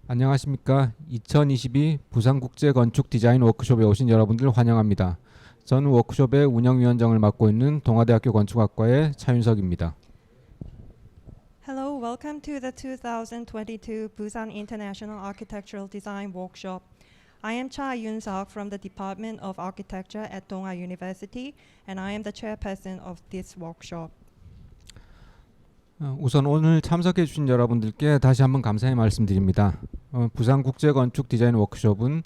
안녕하십니까. 2022 부산국제건축디자인 워크숍에 오신 여러분들 환영합니다. 저는 워크숍의 운영위원장을 맡고 있는 동아대학교 건축학과의 차윤석입니다. Hello, welcome to the 2022 Busan International Architectural Design Workshop. I am Cha Yoon-seok from the Department of Architecture at Dongha University, and I am the chairperson of this workshop. 우선 오늘 참석해 주신 여러분들께 다시 한번 감사의 말씀드립니다. 부산국제건축디자인 워크숍은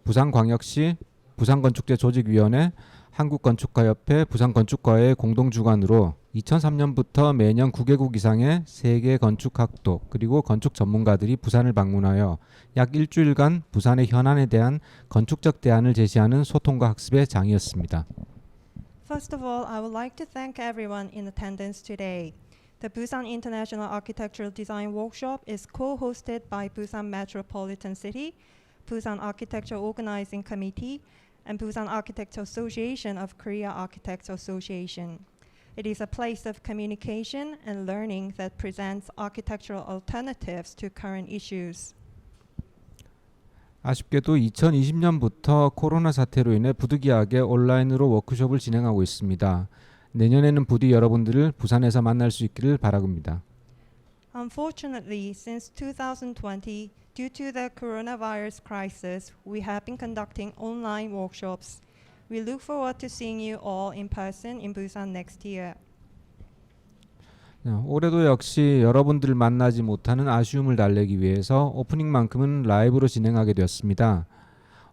부산광역시 부산건축제조직위원회 한국건축가협회 부산건축과의 공동주관으로 2003년부터 매년 9개국 이상의 세계 건축학도 그리고 건축 전문가들이 부산을 방문하여 약 일주일간 부산의 현안에 대한 건축적 대안을 제시하는 소통과 학습의 장이었습니다. First of all, I would like to thank everyone in attendance today. The Busan International Architectural Design Workshop is co-hosted by Busan Metropolitan City, Busan Architecture Organizing Committee, and Busan Architecture Association of Korea Architects Association. It is a place of communication and learning that presents architectural alternatives to current issues. 아쉽게도 2020년부터 코로나 사태로 인해 부득이하게 온라인으로 워크숍을 진행하고 있습니다. 내년에는 부디 여러분들을 부산에서 만날 수 있기를 바랍니다. Unfortunately, since 2020, due to the coronavirus crisis, we have been conducting online workshops. We look forward to seeing you all in person in Busan next year. 올해도 역시 여러분들을 만나지 못하는 아쉬움을 달래기 위해서 오프닝만큼은 라이브로 진행하게 되었습니다.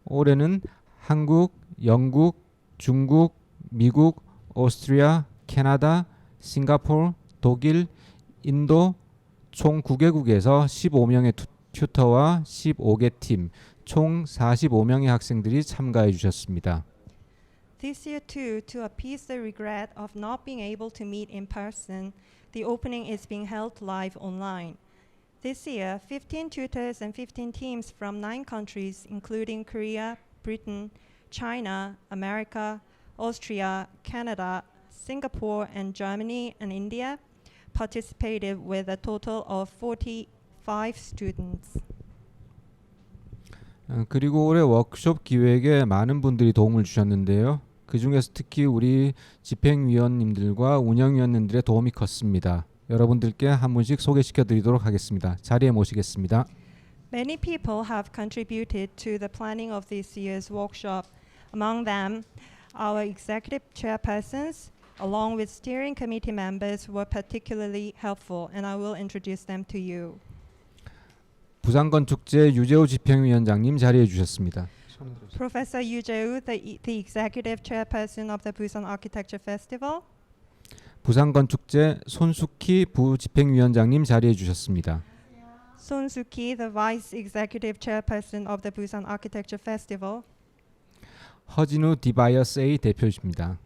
올해는 한국, 영국, 중국, 미국, 오스트리아, 캐나다, 싱가포르, 독일, 인도 총 9개국에서 15명의 튜터와 15개 팀, 총 45명의 학생들이 참가해 주셨습니다. This year too, to appease the regret of not being able to meet in person, the opening is being held live online. This year, 15 tutors and 15 teams from 9 countries, including Korea, Britain, China, America, Austria, Canada, Singapore, and Germany and India, participated with a total of 45 students. 그리고 올해 워크숍 기획에 많은 분들이 도움을 주셨는데요. 그 중에서 특히 우리 집행위원님들과 운영위원님들의 도움이 컸습니다. 여러분들께 한 분씩 소개시켜 드리도록 하겠습니다. 자리에 모시겠습니다. Many people have contributed to the planning of this year's workshop. Among them, our executive chairpersons, along with steering committee members, were particularly helpful, and I will introduce them to you. 부산건축제 유재우 집행위원장님 자리해 주셨습니다. Professor Yoo Jae-woo, the executive chairperson of the Busan Architecture Festival. 부산건축제 손숙희 부집행위원장님 자리해 주셨습니다. Son Soo-ki, the vice executive chairperson of the Busan Architecture Festival. 허진우 디바이어스 A 대표이십니다.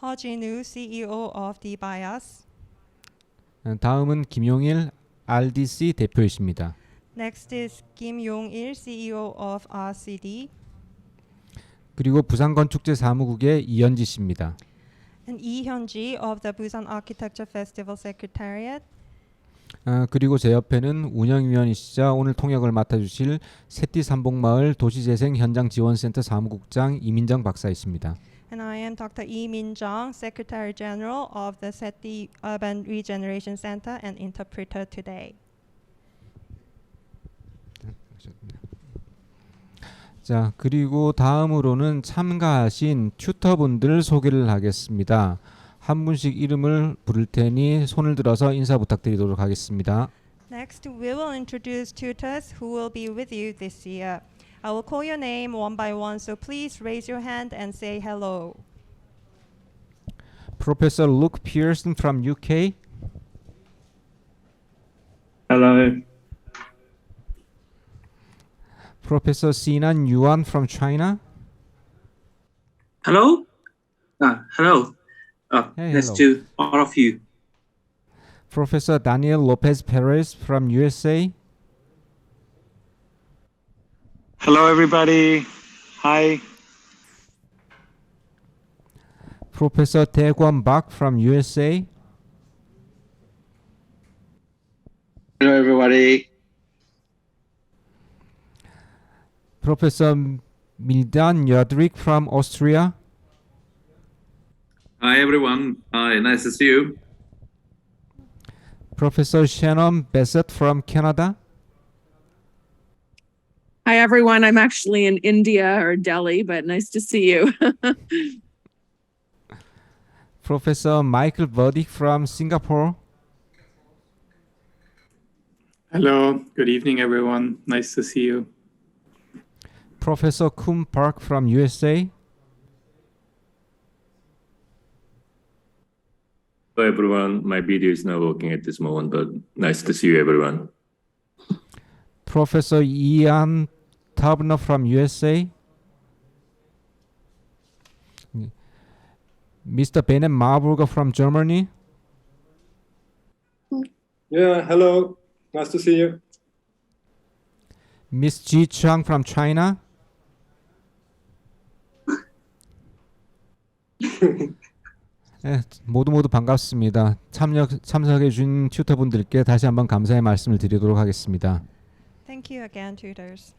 Ha Jin-woo, CEO of D-Bias. 다음은 김용일 RDC 대표이십니다. Next is Kim Yong-il, CEO of RCD. 그리고 부산건축제 사무국의 이현지 씨입니다. And Lee Hyun-ji of the Busan Architecture Festival Secretariat. 그리고 제 옆에는 운영위원이시자 오늘 통역을 맡아주실 새띠 삼봉마을 도시재생 현장지원센터 사무국장 이민정 박사이십니다. And I am Dr. Lee Min-jung, Secretary General of the Seti Urban Regeneration Center and interpreter today. 자, 그리고 다음으로는 참가하신 튜터분들 소개를 하겠습니다. 한 분씩 이름을 부를 테니 손을 들어서 인사 부탁드리도록 하겠습니다. Next, we will introduce tutors who will be with you this year. I will call your name one by one, so please raise your hand and say hello. Professor Luke Pearson from UK. Hello. Professor Sinan Yuan from China. Hello. Hello. Hey, Nice hello. to all of you. Professor Daniel Lopez Perez from USA. Hello, everybody. Hi. Professor Taekwon Bak from USA. Hello, everybody. Professor Mildan Yadrik from Austria. Hi, everyone. Hi, nice to see you. Professor Shannon Bassett from Canada. Hi, everyone. I'm actually in India or Delhi, but nice to see you. Professor Michael Burdick from Singapore. Hello, good evening, everyone. Nice to see you. Professor Kum Park from USA. Hello everyone, my video is not working at this moment, but nice to see you everyone. Professor Ian Tabner from USA. Mr. Bennett Marburger from Germany. Yeah, hello. Nice to see you. Miss Ji Chang from China. 네, 모두 반갑습니다. 참석해 준 튜터분들께 다시 한번 감사의 말씀을 드리도록 하겠습니다. Thank you again, tutors.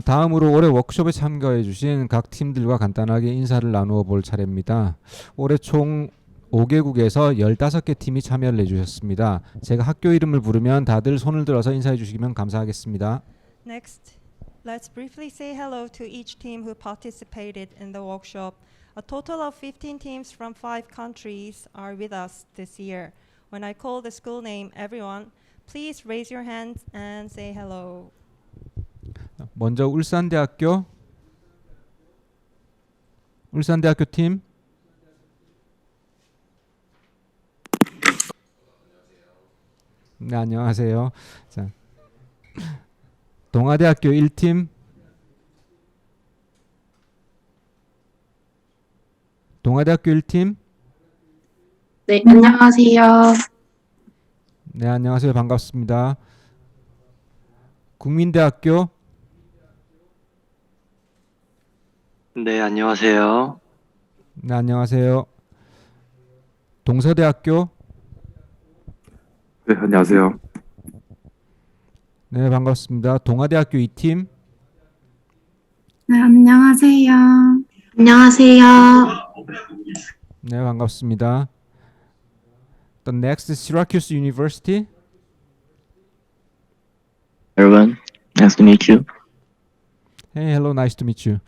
다음으로 올해 워크숍에 참가해 주신 각 팀들과 간단하게 인사를 나누어 볼 차례입니다. 올해 총 5개국에서 15개 팀이 참여를 해주셨습니다. 제가 학교 이름을 부르면 다들 손을 들어서 인사해 주시면 감사하겠습니다. Next, let's briefly say hello to each team who participated in the workshop. A total of 15 teams from 5 countries are with us this year. When I call the school name, everyone, please raise your hands and say hello. 먼저 울산대학교 팀. 네, 안녕하세요. 자, 동아대학교 1팀. 동아대학교 1팀. 네, 안녕하세요. 네, 안녕하세요. 반갑습니다. 국민대학교. 네, 안녕하세요. 네, 안녕하세요. 동서대학교. 네, 안녕하세요. 네, 반갑습니다. 동아대학교 2팀. 네, 안녕하세요. 안녕하세요. 네, 반갑습니다. The next is Syracuse University. Everyone, nice to meet you. Hey, hello, nice to meet you.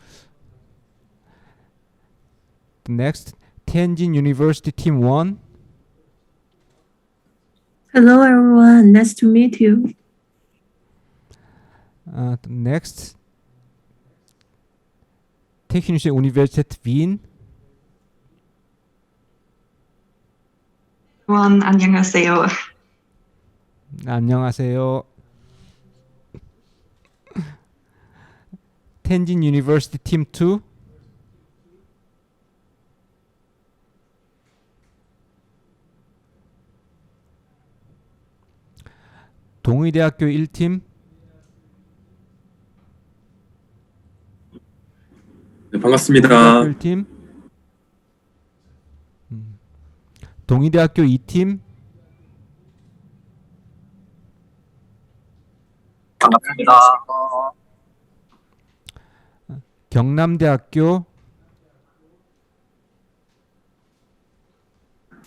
The next, Tianjin University Team 1. Hello, everyone. Nice to meet you. The next, Technische Universität Wien. everyone, 안녕하세요. 안녕하세요. Tianjin University Team 2. 동의대학교 1팀. 네, 반갑습니다. 동의대학교 1팀. 동의대학교 2팀. 반갑습니다. 경남대학교.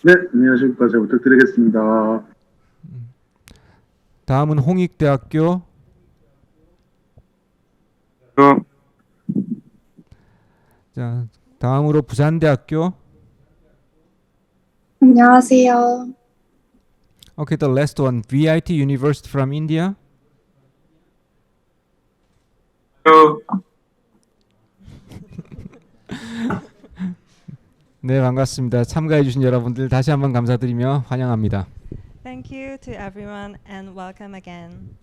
네, 안녕하십니까. 잘 부탁드리겠습니다. 다음은 홍익대학교. 자, 다음으로 부산대학교. 안녕하세요. Okay, the last one, VIT University from India. Hello. 네, 반갑습니다. 참가해 주신 여러분들 다시 한번 감사드리며 환영합니다. Thank you to everyone and welcome again.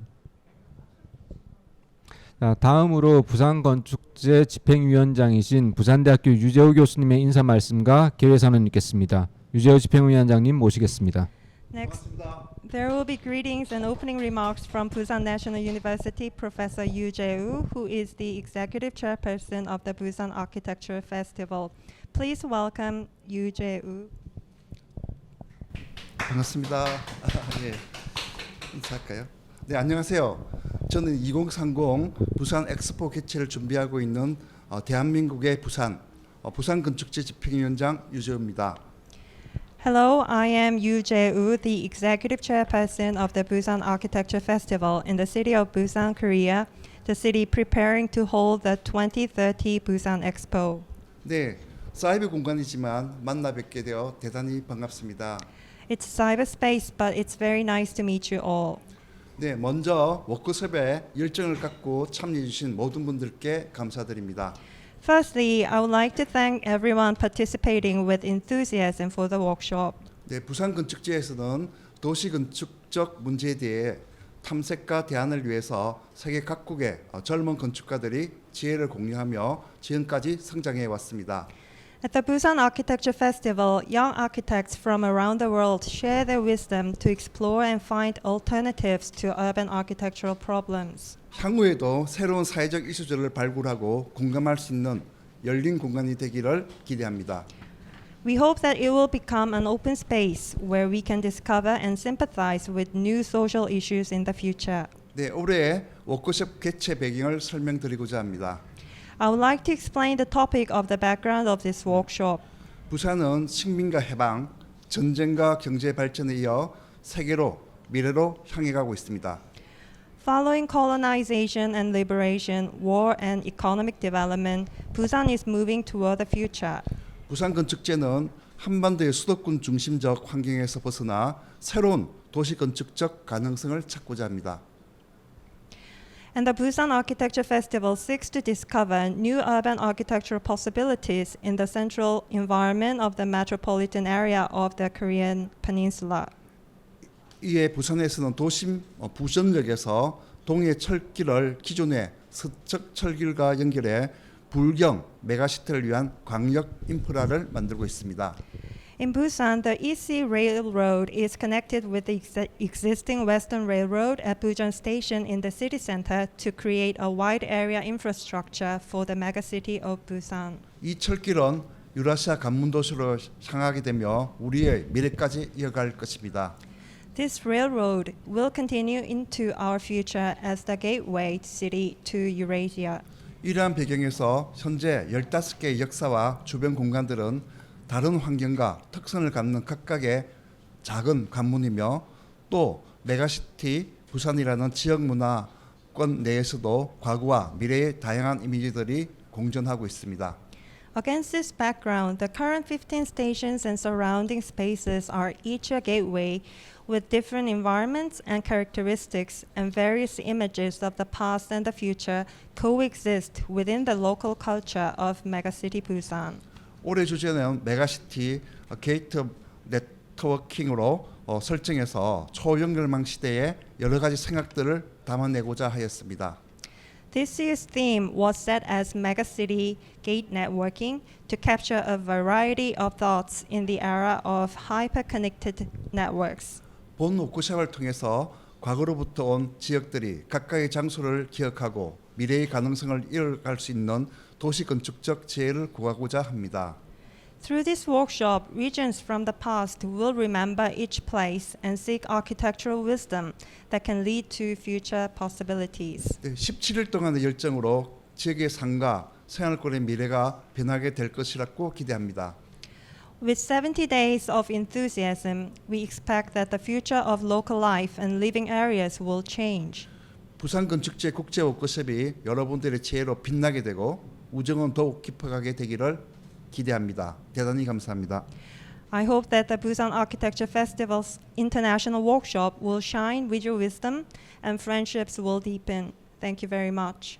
자, 다음으로 부산건축제 집행위원장이신 부산대학교 유재호 교수님의 인사 말씀과 개회선언 있겠습니다. 유재호 집행위원장님 모시겠습니다. Next, there will be greetings and opening remarks from Busan National University Professor Yu Jae-woo, who is the executive chairperson of the Busan Architecture Festival. Please welcome Yu Jae-woo. 반갑습니다. 예, 인사할까요? 네, 안녕하세요. 저는 2030 부산 엑스포 개최를 준비하고 있는 대한민국의 부산 건축제 집행위원장 유재우입니다. Hello, I am Yoo Jae-woo, the executive chairperson of the Busan Architecture Festival in the city of Busan, Korea, the city preparing to hold the 2030 Busan Expo. 네, 사이버 공간이지만 만나 뵙게 되어 대단히 반갑습니다. It's cyberspace, but it's very nice to meet you all. 네, 먼저 워크숍에 열정을 갖고 참여해 주신 모든 분들께 감사드립니다. Firstly, I would like to thank everyone participating with enthusiasm for the workshop. 네, 부산 건축제에서는 도시 건축적 문제에 대해 탐색과 대안을 위해서 세계 각국의 젊은 건축가들이 지혜를 공유하며 지금까지 성장해 왔습니다. At the Busan Architecture Festival, young architects from around the world share their wisdom to explore and find alternatives to urban architectural problems. 향후에도 새로운 사회적 이슈들을 발굴하고 공감할 수 있는 열린 공간이 되기를 기대합니다. We hope that it will become an open space where we can discover and sympathize with new social issues in the future. 네, 올해 워크숍 개최 배경을 설명드리고자 합니다. I would like to explain the topic of the background of this workshop. 부산은 식민과 해방, 전쟁과 경제 발전에 이어 세계로 미래로 향해 가고 있습니다. Following colonization and liberation, war and economic development, Busan is moving toward the future. 부산 건축제는 한반도의 수도권 중심적 환경에서 벗어나 새로운 도시 건축적 가능성을 찾고자 합니다. And the Busan Architecture Festival seeks to discover new urban architectural possibilities in the central environment of the metropolitan area of the Korean peninsula. 이에 부산에서는 도심 부전역에서 동해 철길을 기존의 서쪽 철길과 연결해 불경 메가시티를 위한 광역 인프라를 만들고 있습니다. In Busan, the East Railroad is connected with the existing Western Railroad at Busan Station in the city center to create a wide area infrastructure for the megacity of Busan. 이 철길은 유라시아 관문 도시로 향하게 되며 우리의 미래까지 이어갈 것입니다. This railroad will continue into our future as the gateway city to Eurasia. 이러한 배경에서 현재 15개의 역사와 주변 공간들은 다른 환경과 특성을 갖는 각각의 작은 관문이며 또 메가시티 부산이라는 지역 문화권 내에서도 과거와 미래의 다양한 이미지들이 공존하고 있습니다. Against this background, the current 15 stations and surrounding spaces are each a gateway with different environments and characteristics, and various images of the past and the future coexist within the local culture of megacity Busan. 올해 주제는 메가시티 게이트 네트워킹으로 설정해서 초연결망 시대의 여러 가지 생각들을 담아내고자 하였습니다. This year's theme was set as Megacity Gate Networking to capture a variety of thoughts in the era of hyper-connected networks. 본 워크숍을 통해서 과거로부터 온 지역들이 각각의 장소를 기억하고 미래의 가능성을 이어갈 수 있는 도시 건축적 지혜를 구하고자 합니다. Through this workshop, regions from the past will remember each place and seek architectural wisdom that can lead to future possibilities. 17일 동안의 열정으로 지역의 삶과 생활권의 미래가 변하게 될 것이라고 기대합니다. With 70 days of enthusiasm, we expect that the future of local life and living areas will change. 부산 건축제 국제 워크숍이 여러분들의 지혜로 빛나게 되고 우정은 더욱 깊어가게 되기를 기대합니다. 대단히 감사합니다. I hope that the Busan Architecture Festival's international workshop will shine with your wisdom and friendships will deepen. Thank you very much.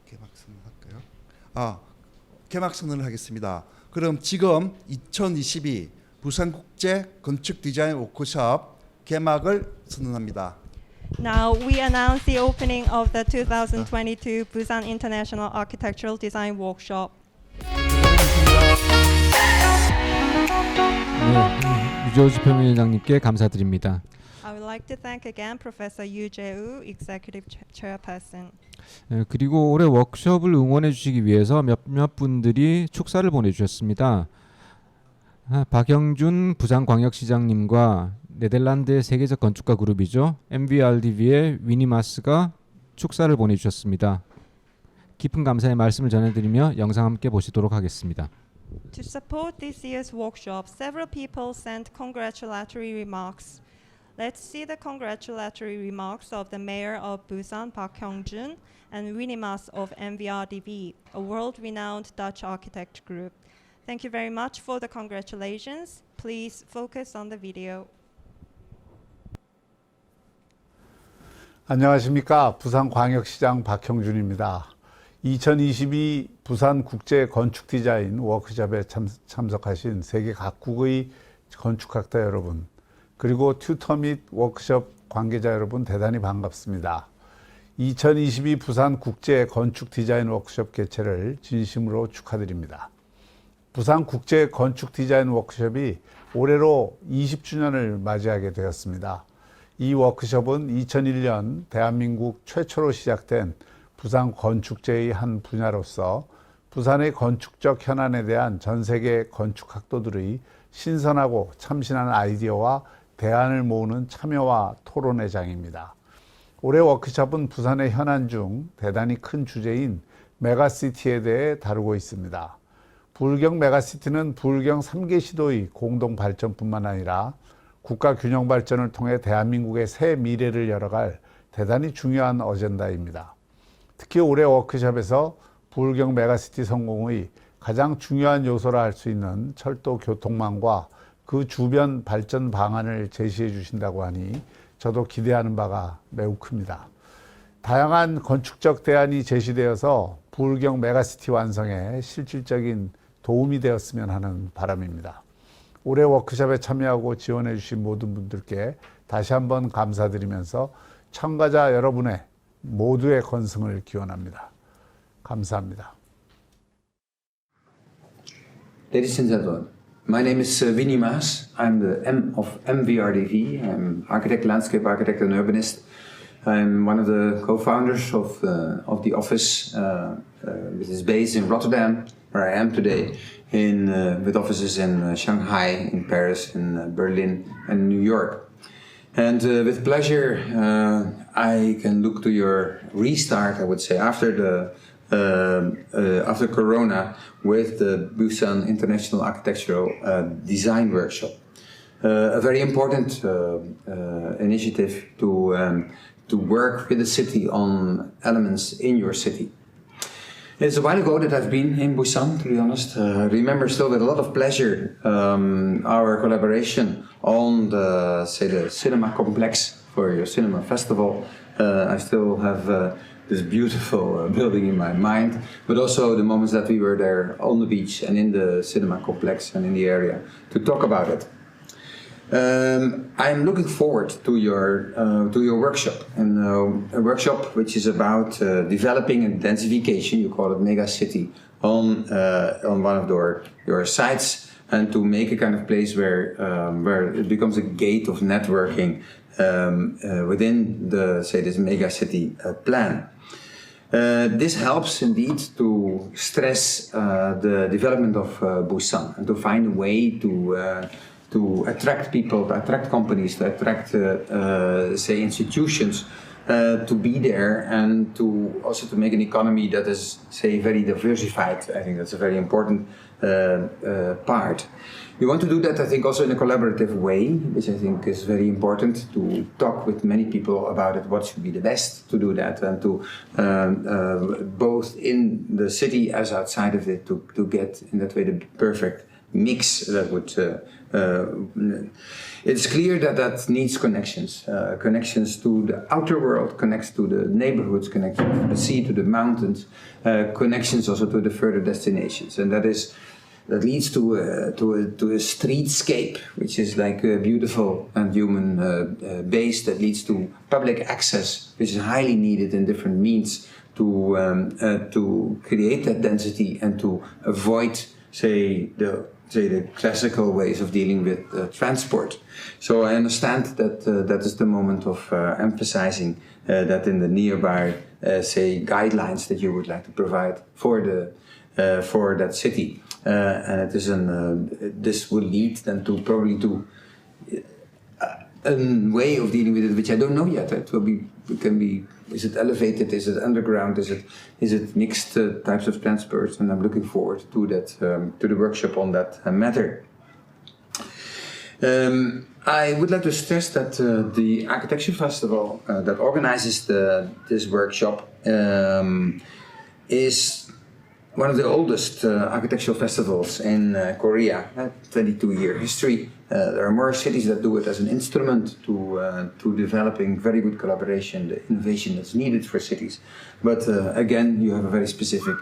개막선을 할까요? 개막선을 하겠습니다. 그럼 지금 2022 부산국제 건축 디자인 워크숍 개막을 선언합니다. Now we announce the opening of the 2022 Busan International Architectural Design Workshop. 네, 유재우 집행위원장님께 감사드립니다. I would like to thank again Professor Yoo Jae-woo, Executive Chairperson. 그리고 올해 워크숍을 응원해 주시기 위해서 몇몇 분들이 축사를 보내주셨습니다. 박영준 부산광역시장님과 네덜란드의 세계적 건축가 그룹이죠. MVRDV의 위니마스가 축사를 보내주셨습니다. 깊은 감사의 말씀을 전해드리며 영상 함께 보시도록 하겠습니다. To support this year's workshop, several people sent congratulatory remarks. Let's see the congratulatory remarks of the mayor of Busan, Park Hyung-jun, and Winimas of MVRDV, a world-renowned Dutch architect group. Thank you very much for the congratulations. Please focus on the video. 안녕하십니까. 부산광역시장 박형준입니다. 2022 부산 국제 건축 디자인 워크숍에 참석하신 세계 각국의 건축학자 여러분, 그리고 튜터 및 워크숍 관계자 여러분 대단히 반갑습니다. 2022 부산 국제 건축 디자인 워크숍 개최를 진심으로 축하드립니다. 부산 국제 건축 디자인 워크숍이 올해로 20주년을 맞이하게 되었습니다. 이 워크숍은 2001년 대한민국 최초로 시작된 부산 건축제의 한 분야로서 부산의 건축적 현안에 대한 전 세계 건축학도들의 신선하고 참신한 아이디어와 대안을 모으는 참여와 토론회 장입니다. 올해 워크숍은 부산의 현안 중 대단히 큰 주제인 메가시티에 대해 다루고 있습니다. 부울경 메가시티는 부울경 3개 시도의 공동 발전뿐만 아니라 국가 균형 발전을 통해 대한민국의 새 미래를 열어갈 대단히 중요한 어젠다입니다. 특히 올해 워크숍에서 부울경 메가시티 성공의 가장 중요한 요소라 할 수 있는 철도 교통망과 그 주변 발전 방안을 제시해 주신다고 하니 저도 기대하는 바가 매우 큽니다. 다양한 건축적 대안이 제시되어서 부울경 메가시티 완성에 실질적인 도움이 되었으면 하는 바람입니다. 올해 워크숍에 참여하고 지원해 주신 모든 분들께 다시 한번 감사드리면서 참가자 여러분의 모두의 건승을 기원합니다. 감사합니다. Ladies and gentlemen, my name is Winnie Maas. I'm the M of MVRDV. I'm architect, landscape architect and urbanist. I'm one of the co-founders of the office, which is based in Rotterdam, where I am today, with offices in Shanghai, in Paris, in Berlin and New York. And with pleasure, I can look to your restart, I would say, after Corona, with the Busan International Architectural Design Workshop. A very important initiative to work with the city on elements in your city. It's a while ago that I've been in Busan, to be honest. I remember still with a lot of pleasure our collaboration on the cinema complex for your cinema festival. I still have this beautiful building in my mind, but also the moments that we were there on the beach and in the cinema complex and in the area to talk about it. I'm looking forward to your workshop, and a workshop which is about developing and densification. You call it mega city on one of your sites, and to make a kind of place where it becomes a gate of networking within this mega city plan. This helps indeed to stress the development of Busan and to find a way to attract people, to attract companies, to attract, institutions to be there, and to also to make an economy that is, very diversified. I think that's a very important part. We want to do that, I think, also in a collaborative way, which I think is very important, to talk with many people about it, what should be the best to do that, and to both in the city as outside of it, to get in that way the perfect mix that would it's clear that needs connections, connections to the outer world, connects to the neighborhoods, connections to the sea, to the mountains, connections also to the further destinations, and that leads to a streetscape, which is like a beautiful and human base, that leads to public access, which is highly needed in different means to create that density and to avoid, the classical ways of dealing with transport. So I understand that that is the moment of emphasizing that in the nearby, guidelines that you would like to provide for that city, and it is this will lead then to probably to a way of dealing with it which I don't know yet. It can be. Is it elevated? Is it underground? Is it mixed types of transports? And I'm looking forward to that to the workshop on that matter. I would like to stress that the Architecture Festival that organizes this workshop is one of the oldest architectural festivals in Korea, 22-year history. There are more cities that do it as an instrument to developing very good collaboration, the innovation that's needed for cities. But again, you have a very specific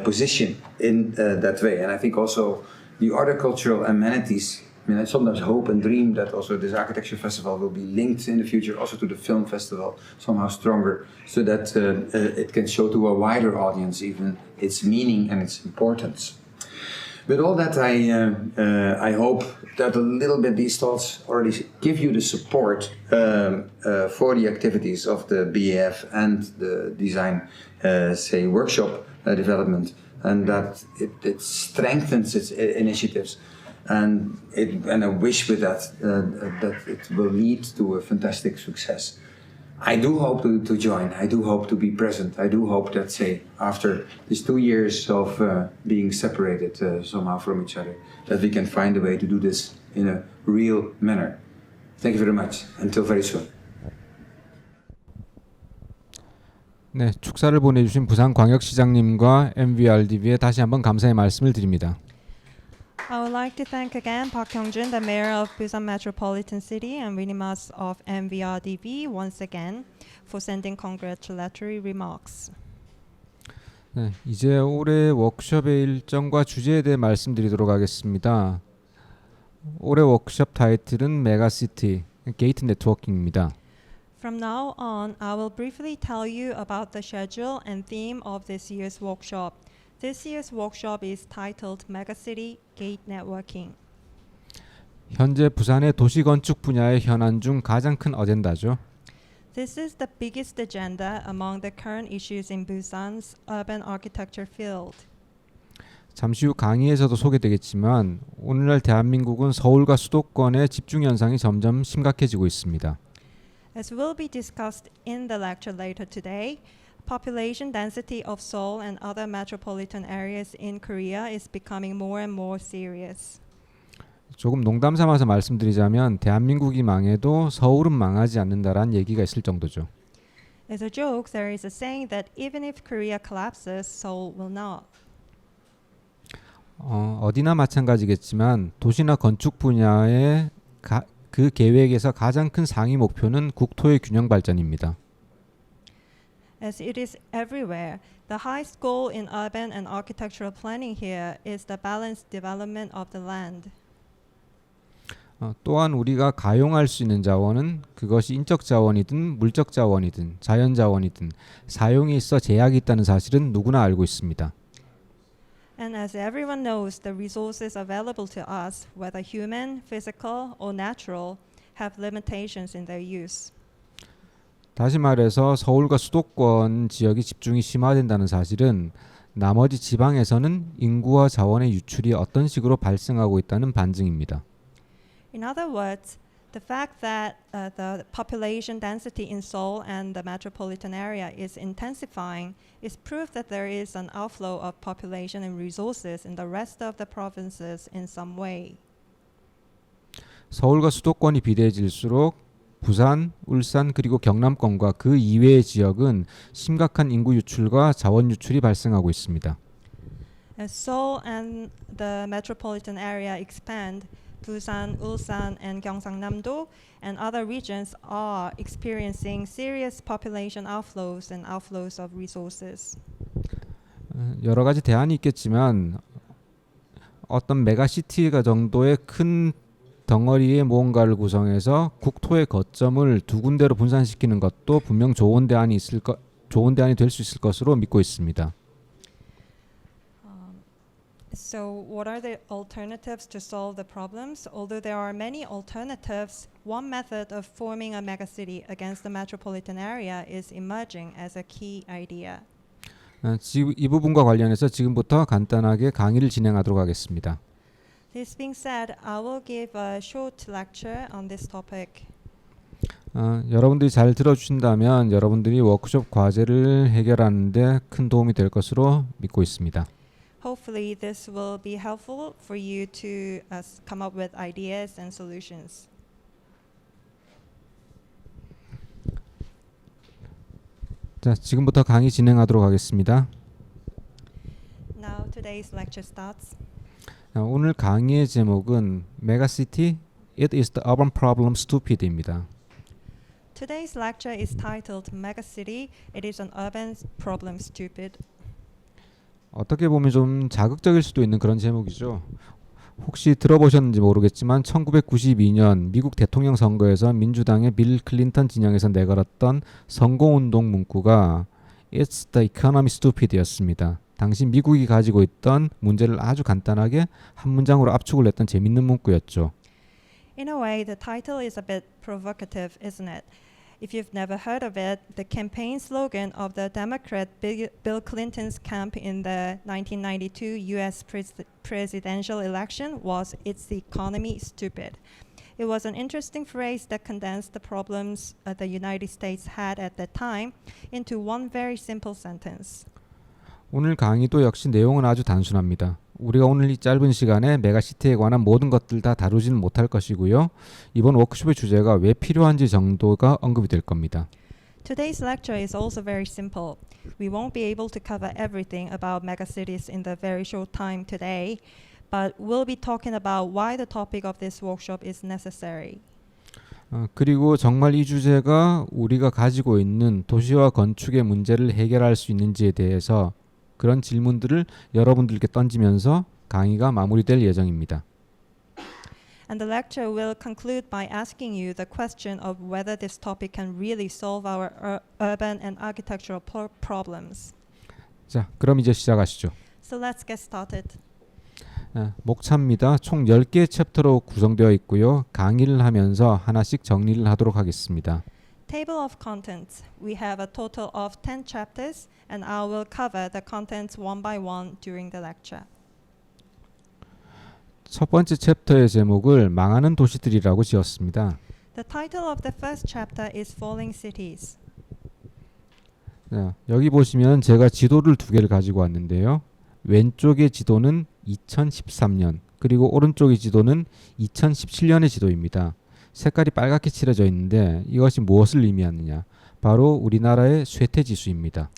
position in that way. And I think also the other cultural amenities, I mean, I sometimes hope and dream that also this architecture festival will be linked in the future also to the film festival somehow stronger, so that it can show to a wider audience even its meaning and its importance. With all that, I hope that a little bit these thoughts already give you the support for the activities of the BAF and the design, workshop development, and that it strengthens its initiatives. And I wish with that that it will lead to a fantastic success. I do hope to join. I do hope to be present. I do hope that, after these 2 years of being separated somehow from each other, that we can find a way to do this in a real manner. Thank you very much. Until very soon. 네, 축사를 보내주신 부산광역시장님과 MVRDB에 다시 한번 감사의 말씀을 드립니다. I would like to thank again Park Hyung-jun, the mayor of Busan Metropolitan City, and Winnie Mas of MVRDB once again for sending congratulatory remarks. 네, 이제 올해 워크숍의 일정과 주제에 대해 말씀드리도록 하겠습니다. 올해 워크숍 타이틀은 메가시티 게이트 네트워킹입니다. From now on, I will briefly tell you about the schedule and theme of this year's workshop. This year's workshop is titled Megacity Gate Networking. 현재 부산의 도시건축 분야의 현안 중 가장 큰 어젠다죠. This is the biggest agenda among the current issues in Busan's urban architecture field. 잠시 후 강의에서도 소개되겠지만 오늘날 대한민국은 서울과 수도권의 집중 현상이 점점 심각해지고 있습니다. As will be discussed in the lecture later today, population density of Seoul and other metropolitan areas in Korea is becoming more and more serious. 조금 농담 삼아서 말씀드리자면 대한민국이 망해도 서울은 망하지 않는다라는 얘기가 있을 정도죠. As a joke, there is a saying that even if Korea collapses, Seoul will not. 어디나 마찬가지겠지만 도시나 건축 분야의 그 계획에서 가장 큰 상위 목표는 국토의 균형 발전입니다. As it is everywhere, the highest goal in urban and architectural planning here is the balanced development of the land. 또한 우리가 가용할 수 있는 자원은 그것이 인적 자원이든 물적 자원이든 자연 자원이든 사용에 있어 제약이 있다는 사실은 누구나 알고 있습니다. And as everyone knows, the resources available to us, whether human, physical, or natural, have limitations in their use. 다시 말해서 서울과 수도권 지역이 집중이 심화된다는 사실은 나머지 지방에서는 인구와 자원의 유출이 어떤 식으로 발생하고 있다는 반증입니다. In other words, the fact that the population density in Seoul and the metropolitan area is intensifying is proof that there is an outflow of population and resources in the rest of the provinces in some way. 서울과 수도권이 비대해질수록 부산, 울산 그리고 경남권과 그 이외의 지역은 심각한 인구 유출과 자원 유출이 발생하고 있습니다. As Seoul and the metropolitan area expand, Busan, Ulsan, and Gyeongsang-namdo and other regions are experiencing serious population outflows and outflows of resources. 여러 가지 대안이 있겠지만 어떤 메가시티가 정도의 큰 덩어리의 무언가를 구성해서 국토의 거점을 두 군데로 분산시키는 것도 분명 좋은 대안이 될 수 있을 것으로 믿고 있습니다. So what are the alternatives to solve the problems? Although there are many alternatives, one method of forming a megacity against the metropolitan area is emerging as a key idea. 이 부분과 관련해서 지금부터 간단하게 강의를 진행하도록 하겠습니다. This being said, I will give a short lecture on this topic. 여러분들이 잘 들어주신다면 여러분들이 워크숍 과제를 해결하는데 큰 도움이 될 것으로 믿고 있습니다. Hopefully, this will be helpful for you to come up with ideas and solutions. 자, 지금부터 강의 진행하도록 하겠습니다. Now, today's lecture starts. 오늘 강의의 제목은 Megacity, It is the Urban Problem Stupid입니다. Today's lecture is titled Megacity, It is an Urban Problem Stupid. 어떻게 보면 좀 자극적일 수도 있는 그런 제목이죠. 혹시 들어보셨는지 모르겠지만 1992년 미국 대통령 선거에서 민주당의 빌 클린턴 진영에서 내걸었던 선거운동 문구가 It's the economy stupid였습니다. 당시 미국이 가지고 있던 문제를 아주 간단하게 한 문장으로 압축을 했던 재밌는 문구였죠. In a way, the title is a bit provocative, isn't it? If you've never heard of it, the campaign slogan of the Democrat Bill Clinton's camp in the 1992 U.S. presidential election was "It's the economy, stupid." It was an interesting phrase that condensed the problems the United States had at that time into one very simple sentence. 오늘 강의도 역시 내용은 아주 단순합니다. 우리가 오늘 이 짧은 시간에 메가시티에 관한 모든 것들 다 다루지는 못할 것이고요. 이번 워크숍의 주제가 왜 필요한지 정도가 언급이 될 겁니다. Today's lecture is also very simple. We won't be able to cover everything about megacities in the very short time today, but we'll be talking about why the topic of this workshop is necessary. 그리고 정말 이 주제가 우리가 가지고 있는 도시와 건축의 문제를 해결할 수 있는지에 대해서 그런 질문들을 여러분들께 던지면서 강의가 마무리될 예정입니다. And the lecture will conclude by asking you the question of whether this topic can really solve our urban and architectural problems. 자, 그럼 이제 시작하시죠. So let's get started. 목차입니다. 총 10개의 챕터로 구성되어 있고요. 강의를 하면서 하나씩 정리를 하도록 하겠습니다. Table of contents. We have a total of 10 chapters, and I will cover the contents one by one during the lecture. 첫 번째 챕터의 제목을 망하는 도시들이라고 지었습니다. The title of the first chapter is Falling Cities. 여기 보시면 제가 지도를 두 개를 가지고 왔는데요. 왼쪽의 지도는 2013년, 그리고 오른쪽의 지도는 2017년의 지도입니다. 색깔이 빨갛게 칠해져 있는데 이것이 무엇을 의미하느냐? 바로 우리나라의 쇠퇴지수입니다.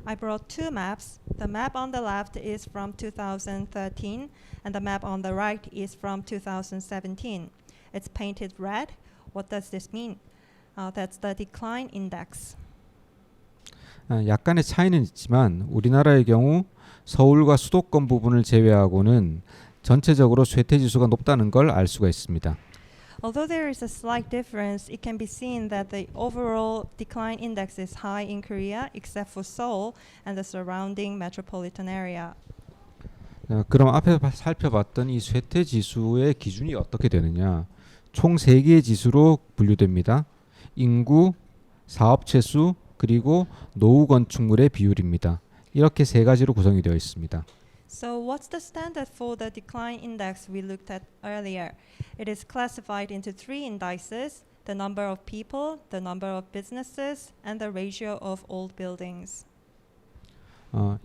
I brought two maps. The map on the left is from 2013 and the map on the right is from 2017. It's painted red. What does this mean? That's the decline index. 약간의 차이는 있지만 우리나라의 경우 서울과 수도권 부분을 제외하고는 전체적으로 쇠퇴지수가 높다는 걸 알 수가 있습니다. Although there is a slight difference, it can be seen that the overall decline index is high in Korea, except for Seoul and the surrounding metropolitan area. 그럼 앞에 살펴봤던 이 쇠퇴지수의 기준이 어떻게 되느냐? 총 3개의 지수로 분류됩니다. 인구, 사업체수, 그리고 노후 건축물의 비율입니다. 이렇게 3가지로 구성이 되어 있습니다. So what's the standard for the decline index we looked at earlier? It is classified into 3 indices: the number of people, the number of businesses, and the ratio of old buildings.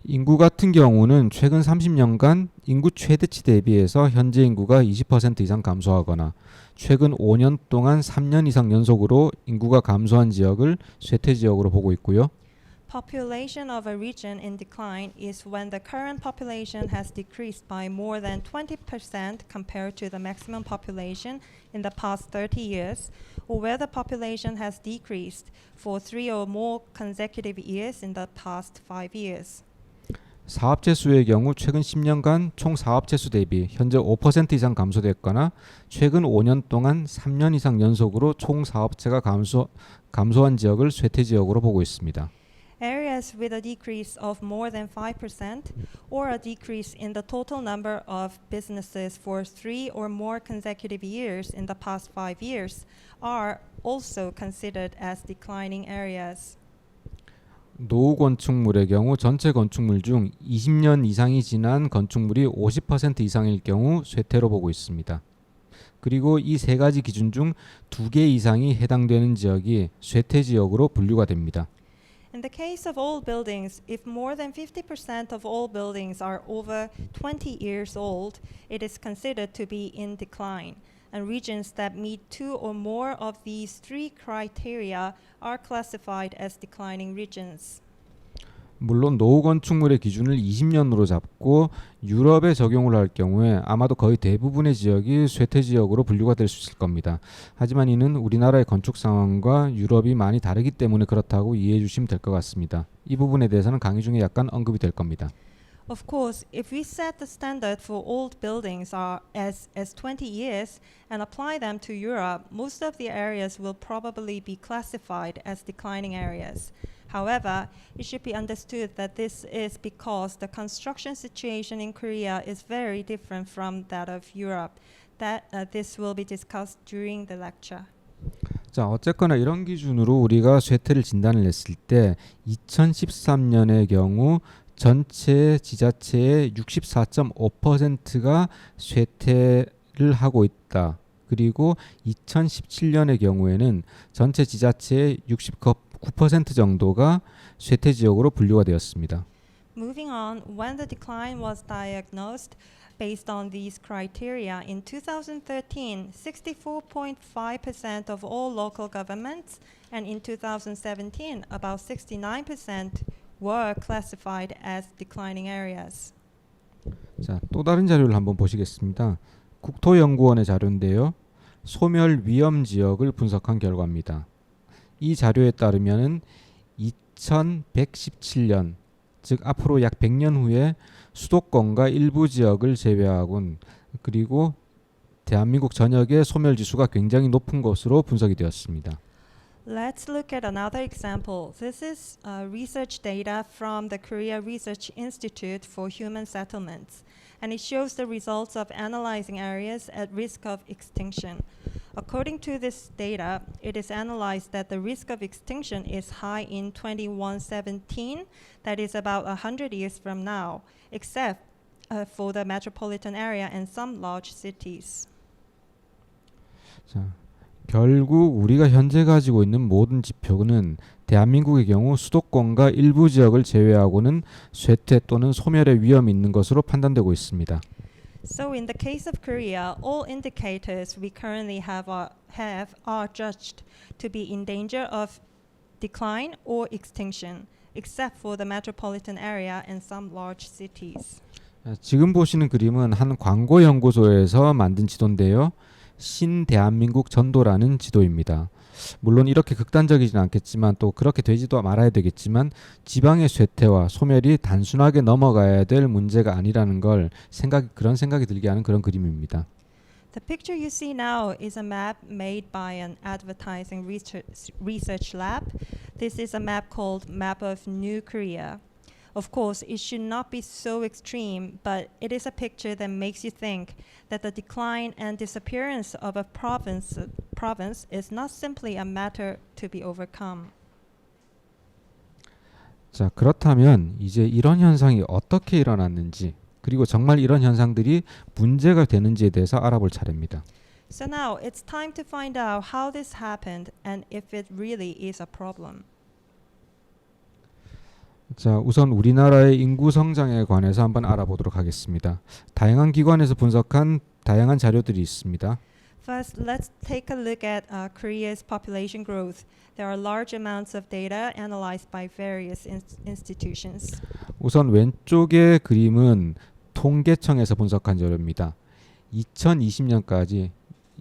인구 같은 경우는 최근 30년간 인구 최대치 대비해서 현재 인구가 20% 이상 감소하거나 최근 5년 동안 3년 이상 연속으로 인구가 감소한 지역을 쇠퇴 지역으로 보고 있고요. Population of a region in decline is when the current population has decreased by more than 20% compared to the maximum population in the past 30 years, or where the population has decreased for 3 or more consecutive years in the past 5 years. 사업체 수의 경우 최근 10년간 총 사업체 수 대비 현재 5% 이상 감소됐거나 최근 5년 동안 3년 이상 연속으로 총 사업체가 감소한 지역을 쇠퇴 지역으로 보고 있습니다. Areas with a decrease of more than 5% or a decrease in the total number of businesses for 3 or more consecutive years in the past 5 years are also considered as declining areas. 노후 건축물의 경우 전체 건축물 중 20년 이상이 지난 건축물이 50% 이상일 경우 쇠퇴로 보고 있습니다. 그리고 이 세 가지 기준 중 2개 이상이 해당되는 지역이 쇠퇴 지역으로 분류가 됩니다. In the case of old buildings, if more than 50% of all buildings are over 20 years old, it is considered to be in decline. And regions that meet 2 or more of these 3 criteria are classified as declining regions. 물론 노후 건축물의 기준을 20년으로 잡고 유럽에 적용을 할 경우에 아마도 거의 대부분의 지역이 쇠퇴 지역으로 분류가 될 수 있을 겁니다. 하지만 이는 우리나라의 건축 상황과 유럽이 많이 다르기 때문에 그렇다고 이해해 주시면 될 것 같습니다. 이 부분에 대해서는 강의 중에 약간 언급이 될 겁니다. Of course, if we set the standard for old buildings as 20 years and apply them to Europe, most of the areas will probably be classified as declining areas. However, it should be understood that this is because the construction situation in Korea is very different from that of Europe. This will be discussed during the lecture. 자, 어쨌거나 이런 기준으로 우리가 쇠퇴를 진단을 했을 때 2013년의 경우 전체 지자체의 64.5%가 쇠퇴를 하고 있다. 그리고 2017년의 경우에는 전체 지자체의 69% 정도가 쇠퇴 지역으로 분류가 되었습니다. Moving on, when the decline was diagnosed based on these criteria in 2013, 64.5% of all local governments, and in 2017, about 69% were classified as declining areas. 자, 또 다른 자료를 한번 보시겠습니다. 국토연구원의 자료인데요. 소멸 위험 지역을 분석한 결과입니다. 이 자료에 따르면은 2117년, 즉 앞으로 약 100년 후에 수도권과 일부 지역을 제외하곤 그리고 대한민국 전역의 소멸 지수가 굉장히 높은 것으로 분석이 되었습니다. Let's look at another example. This is research data from the Korea Research Institute for Human Settlements, and it shows the results of analyzing areas at risk of extinction. According to this data, it is analyzed that the risk of extinction is high in 2117, that is about 100 years from now, except for the metropolitan area and some large cities. 자, 결국 우리가 현재 가지고 있는 모든 지표는 대한민국의 경우 수도권과 일부 지역을 제외하고는 쇠퇴 또는 소멸의 위험이 있는 것으로 판단되고 있습니다. So in the case of Korea, all indicators we currently have are judged to be in danger of decline or extinction, except for the metropolitan area and some large cities. 지금 보시는 그림은 한 광고 연구소에서 만든 지도인데요. 신대한민국 전도라는 지도입니다. 물론 이렇게 극단적이진 않겠지만 또 그렇게 되지도 말아야 되겠지만 지방의 쇠퇴와 소멸이 단순하게 넘어가야 될 문제가 아니라는 걸 그런 생각이 들게 하는 그런 그림입니다. The picture you see now is a map made by an advertising research lab. This is a map called Map of New Korea. Of course, it should not be so extreme, but it is a picture that makes you think that the decline and disappearance of a province is not simply a matter to be overcome. 자, 그렇다면 이제 이런 현상이 어떻게 일어났는지 그리고 정말 이런 현상들이 문제가 되는지에 대해서 알아볼 차례입니다. So now it's time to find out how this happened and if it really is a problem. 자, 우선 우리나라의 인구 성장에 관해서 한번 알아보도록 하겠습니다. 다양한 기관에서 분석한 다양한 자료들이 있습니다. First, let's take a look at Korea's population growth. There are large amounts of data analyzed by various institutions. 우선 왼쪽의 그림은 통계청에서 분석한 자료입니다. 2020년까지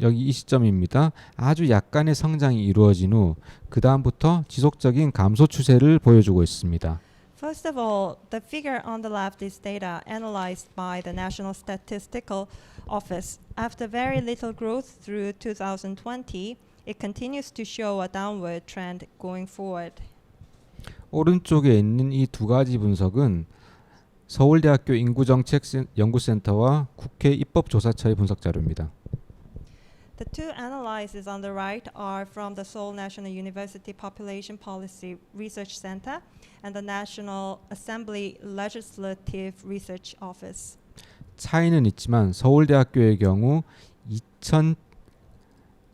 여기 이 시점입니다. 아주 약간의 성장이 이루어진 후 그 다음부터 지속적인 감소 추세를 보여주고 있습니다. First of all, the figure on the left is data analyzed by the National Statistical Office. After very little growth through 2020, it continues to show a downward trend going forward. 오른쪽에 있는 이 두 가지 분석은 서울대학교 인구정책연구센터와 국회 입법조사처의 분석 자료입니다. The two analyses on the right are from the Seoul National University Population Policy Research Center and the National Assembly Legislative Research Office. 차이는 있지만 서울대학교의 경우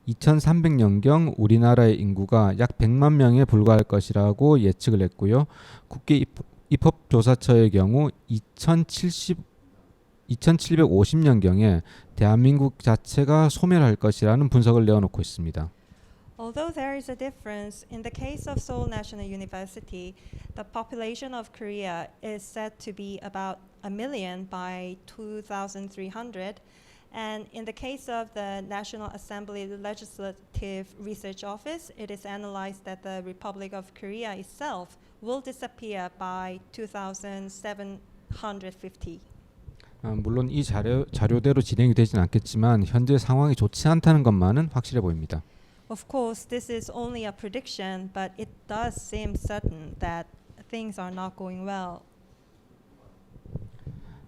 2300년경 우리나라의 인구가 약 100만 명에 불과할 것이라고 예측을 했고요. 국계 입법조사처의 경우 2750년경에 대한민국 자체가 소멸할 것이라는 분석을 내어놓고 있습니다. Although there is a difference, in the case of Seoul National University, the population of Korea is said to be about 1 million by 2300, and in the case of the National Assembly Legislative Research Office, it is analyzed that the Republic of Korea itself will disappear by 2750. 물론 이 자료대로 진행이 되진 않겠지만 현재 상황이 좋지 않다는 것만은 확실해 보입니다. Of course, this is only a prediction, but it does seem certain that things are not going well.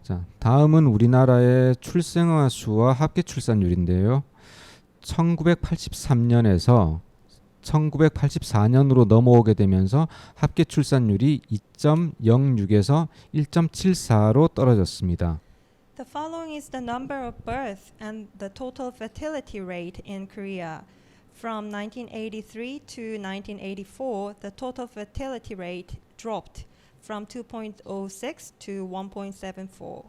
자, 다음은 우리나라의 출생아 수와 합계 출산율인데요. 1983년에서 1984년으로 넘어오게 되면서 합계 출산율이 2.06에서 1.74로 떨어졌습니다. The following is the number of births and the total fertility rate in Korea. From 1983 to 1984, the total fertility rate dropped from 2.06 to 1.74.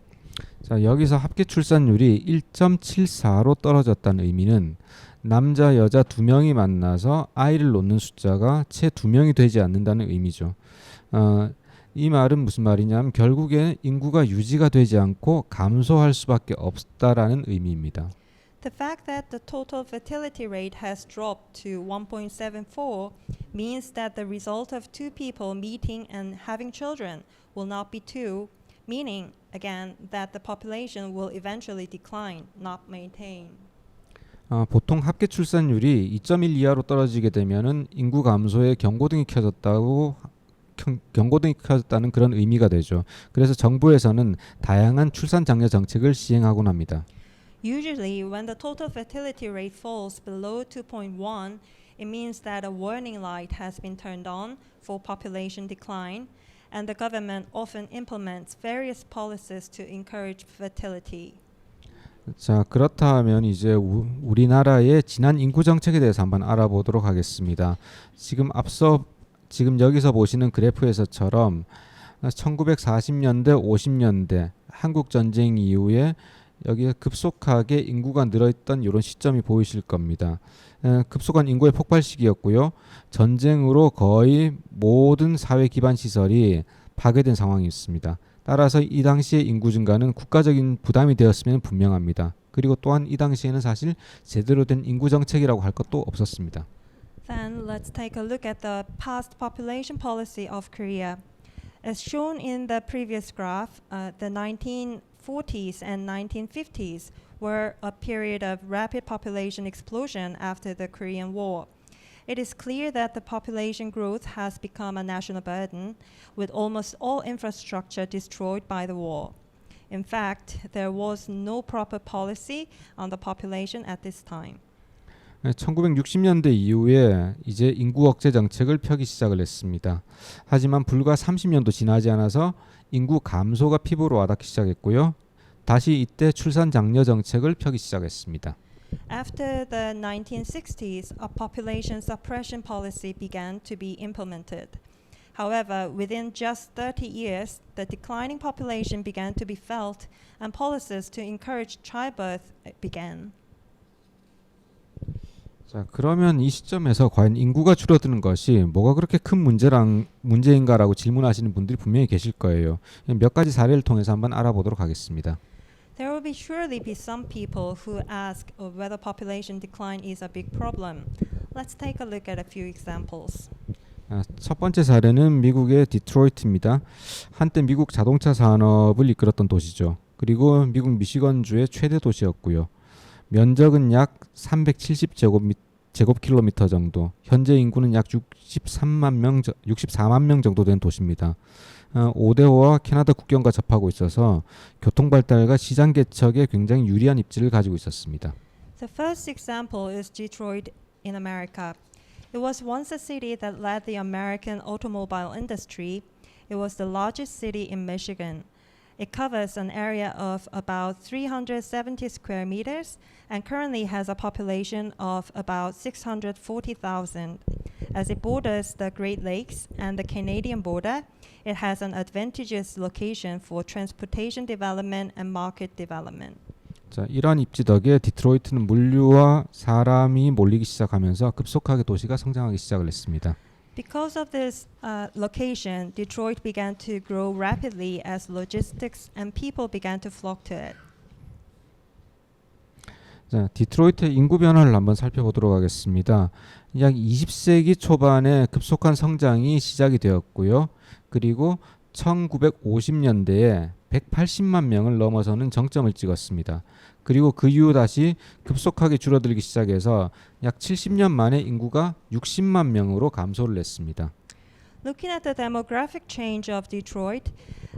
자, 여기서 합계 출산율이 1.74로 떨어졌다는 의미는 남자 여자 2명이 만나서 아이를 놓는 숫자가 채 2명이 되지 않는다는 의미죠. 이 말은 무슨 말이냐면 결국에 인구가 유지가 되지 않고 감소할 수밖에 없다라는 의미입니다. The fact that the total fertility rate has dropped to 1.74 means that the result of two people meeting and having children will not be two, meaning, again, that the population will eventually decline, not maintain. 보통 합계 출산율이 2.1 이하로 떨어지게 되면은 인구 감소에 경고등이 켜졌다는 그런 의미가 되죠. 그래서 정부에서는 다양한 출산 장려 정책을 시행하곤 합니다. Usually, when the total fertility rate falls below 2.1, it means that a warning light has been turned on for population decline, and the government often implements various policies to encourage fertility. 자, 그렇다면 이제 우리나라의 지난 인구 정책에 대해서 한번 알아보도록 하겠습니다. 지금 여기서 보시는 그래프에서처럼 1940년대, 50년대 한국 전쟁 이후에 여기에 급속하게 인구가 늘어있던 이런 시점이 보이실 겁니다. 급속한 인구의 폭발 시기였고요. 전쟁으로 거의 모든 사회 기반 시설이 파괴된 상황이었습니다. 따라서 이 당시의 인구 증가는 국가적인 부담이 되었으면 분명합니다. 그리고 또한 이 당시에는 사실 제대로 된 인구 정책이라고 할 것도 없었습니다. Then let's take a look at the past population policy of Korea. As shown in the previous graph, the 1940s and 1950s were a period of rapid population explosion after the Korean War. It is clear that the population growth has become a national burden, with almost all infrastructure destroyed by the war. In fact, there was no proper policy on the population at this time. 1960년대 이후에 이제 인구 억제 정책을 펴기 시작을 했습니다. 하지만 불과 30년도 지나지 않아서 인구 감소가 피부로 와닿기 시작했고요. 다시 이때 출산 장려 정책을 펴기 시작했습니다. After the 1960s, a population suppression policy began to be implemented. However, within just 30 years, the declining population began to be felt, and policies to encourage childbirth began. 자, 그러면 이 시점에서 과연 인구가 줄어드는 것이 뭐가 그렇게 큰 문제인가라고 질문하시는 분들이 분명히 계실 거예요. 몇 가지 사례를 통해서 한번 알아보도록 하겠습니다. There will surely be some people who ask whether population decline is a big problem. Let's take a look at a few examples. 첫 번째 사례는 미국의 디트로이트입니다. 한때 미국 자동차 산업을 이끌었던 도시죠. 그리고 미국 미시건주의 최대 도시였고요. 면적은 약 370제곱킬로미터 정도, 현재 인구는 약 64만 명 정도 된 도시입니다. 오데오와 캐나다 국경과 접하고 있어서 교통 발달과 시장 개척에 굉장히 유리한 입지를 가지고 있었습니다. The first example is Detroit in America. It was once a city that led the American automobile industry. It was the largest city in Michigan. It covers an area of about 370 square meters and currently has a population of about 640,000. As it borders the Great Lakes and the Canadian border, it has an advantageous location for transportation development and market development. 자, 이러한 입지 덕에 디트로이트는 물류와 사람이 몰리기 시작하면서 급속하게 도시가 성장하기 시작을 했습니다. Because of this location, Detroit began to grow rapidly as logistics and people began to flock to it. 자, 디트로이트의 인구 변화를 한번 살펴보도록 하겠습니다. 약 20세기 초반에 급속한 성장이 시작이 되었고요. 그리고 1950년대에 180만 명을 넘어서는 정점을 찍었습니다. 그리고 그 이후 다시 급속하게 줄어들기 시작해서 약 70년 만에 인구가 60만 명으로 감소를 했습니다. Looking at the demographic change of Detroit,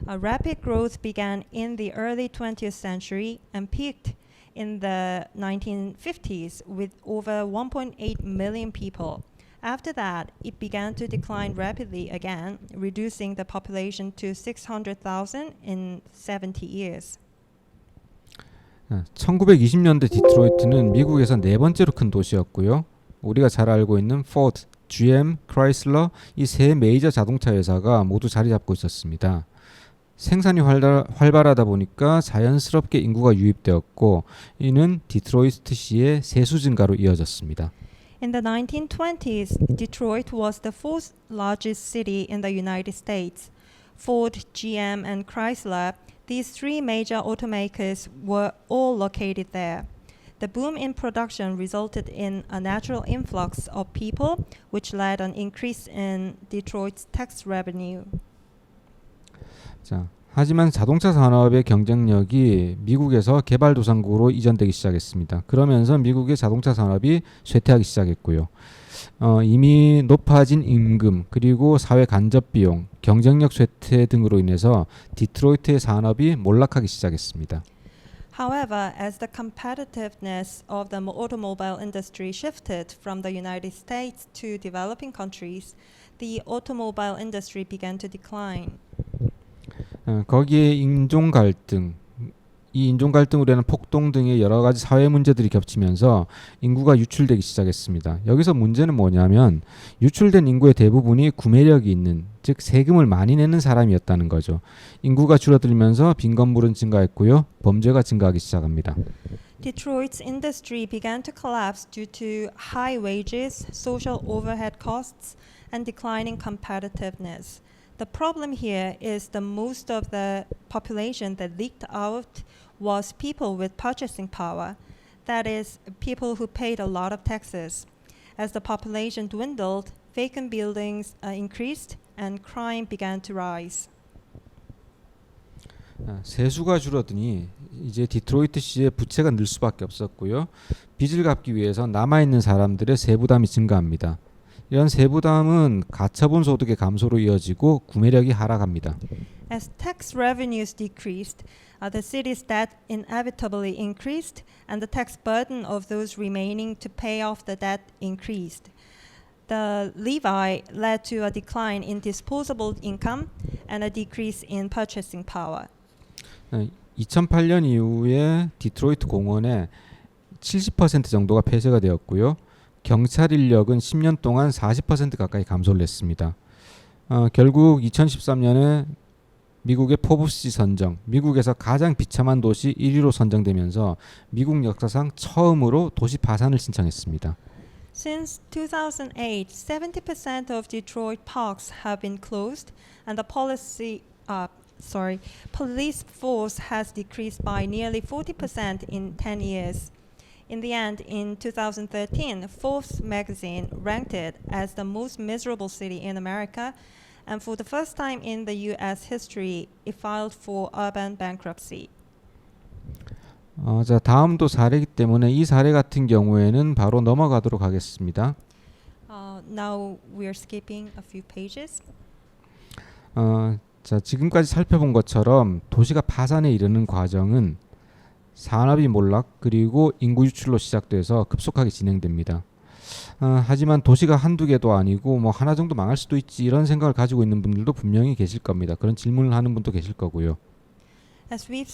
rapid growth began in the early 20th century and peaked in the 1950s with over 1.8 million people. After that, it began to decline rapidly again, reducing the population to 600,000 in 70 years. 1920년대 디트로이트는 미국에서 네 번째로 큰 도시였고요. 우리가 잘 알고 있는 포드, GM, 크라이슬러 이 세 메이저 자동차 회사가 모두 자리 잡고 있었습니다. 생산이 활발하다 보니까 자연스럽게 인구가 유입되었고 이는 디트로이트시의 세수 증가로 이어졌습니다. In the 1920s, Detroit was the fourth largest city in the United States. Ford, GM, and Chrysler, these three major automakers were all located there. The boom in production resulted in a natural influx of people, which led an increase in Detroit's tax revenue. 자, 하지만 자동차 산업의 경쟁력이 미국에서 개발도상국으로 이전되기 시작했습니다. 그러면서 미국의 자동차 산업이 쇠퇴하기 시작했고요. 이미 높아진 임금 그리고 사회 간접 비용, 경쟁력 쇠퇴 등으로 인해서 디트로이트의 산업이 몰락하기 시작했습니다. However, as the competitiveness of the automobile industry shifted from the United States to developing countries, the automobile industry began to decline. 거기에 인종 갈등, 이 인종 갈등으로 인한 폭동 등의 여러 가지 사회 문제들이 겹치면서 인구가 유출되기 시작했습니다. 여기서 문제는 뭐냐면 유출된 인구의 대부분이 구매력이 있는, 즉 세금을 많이 내는 사람이었다는 거죠. 인구가 줄어들면서 빈 건물은 증가했고요. 범죄가 증가하기 시작합니다. Detroit's industry began to collapse due to high wages, social overhead costs, and declining competitiveness. The problem here is that most of the population that leaked out was people with purchasing power, that is, people who paid a lot of taxes. As the population dwindled, vacant buildings increased and crime began to rise. 세수가 줄어드니 이제 디트로이트시의 부채가 늘 수밖에 없었고요. 빚을 갚기 위해서 남아있는 사람들의 세부담이 증가합니다. 이런 세부담은 가처분 소득의 감소로 이어지고 구매력이 하락합니다. As tax revenues decreased, the city's debt inevitably increased, and the tax burden of those remaining to pay off the debt increased. The levy led to a decline in disposable income and a decrease in purchasing power. 2008년 이후에 디트로이트 공원의 70% 정도가 폐쇄가 되었고요. 경찰 인력은 10년 동안 40% 가까이 감소를 했습니다. 결국 2013년에 미국의 포브스 선정, 미국에서 가장 비참한 도시 1위로 선정되면서 미국 역사상 처음으로 도시 파산을 신청했습니다. Since 2008, 70% of Detroit parks have been closed, and the police force has decreased by nearly 40% in 10 years. In the end, in 2013, Forbes magazine ranked it as the most miserable city in America, and for the first time in the U.S. history, it filed for urban bankruptcy. 자, 다음도 사례이기 때문에 이 사례 같은 경우에는 바로 넘어가도록 하겠습니다. Now we're skipping a few pages. 자, 지금까지 살펴본 것처럼 도시가 파산에 이르는 과정은 산업이 몰락 그리고 인구 유출로 시작돼서 급속하게 진행됩니다. 하지만 도시가 한두 개도 아니고 뭐 하나 정도 망할 수도 있지 이런 생각을 가지고 있는 분들도 분명히 계실 겁니다. 그런 질문을 하는 분도 계실 거고요. As we've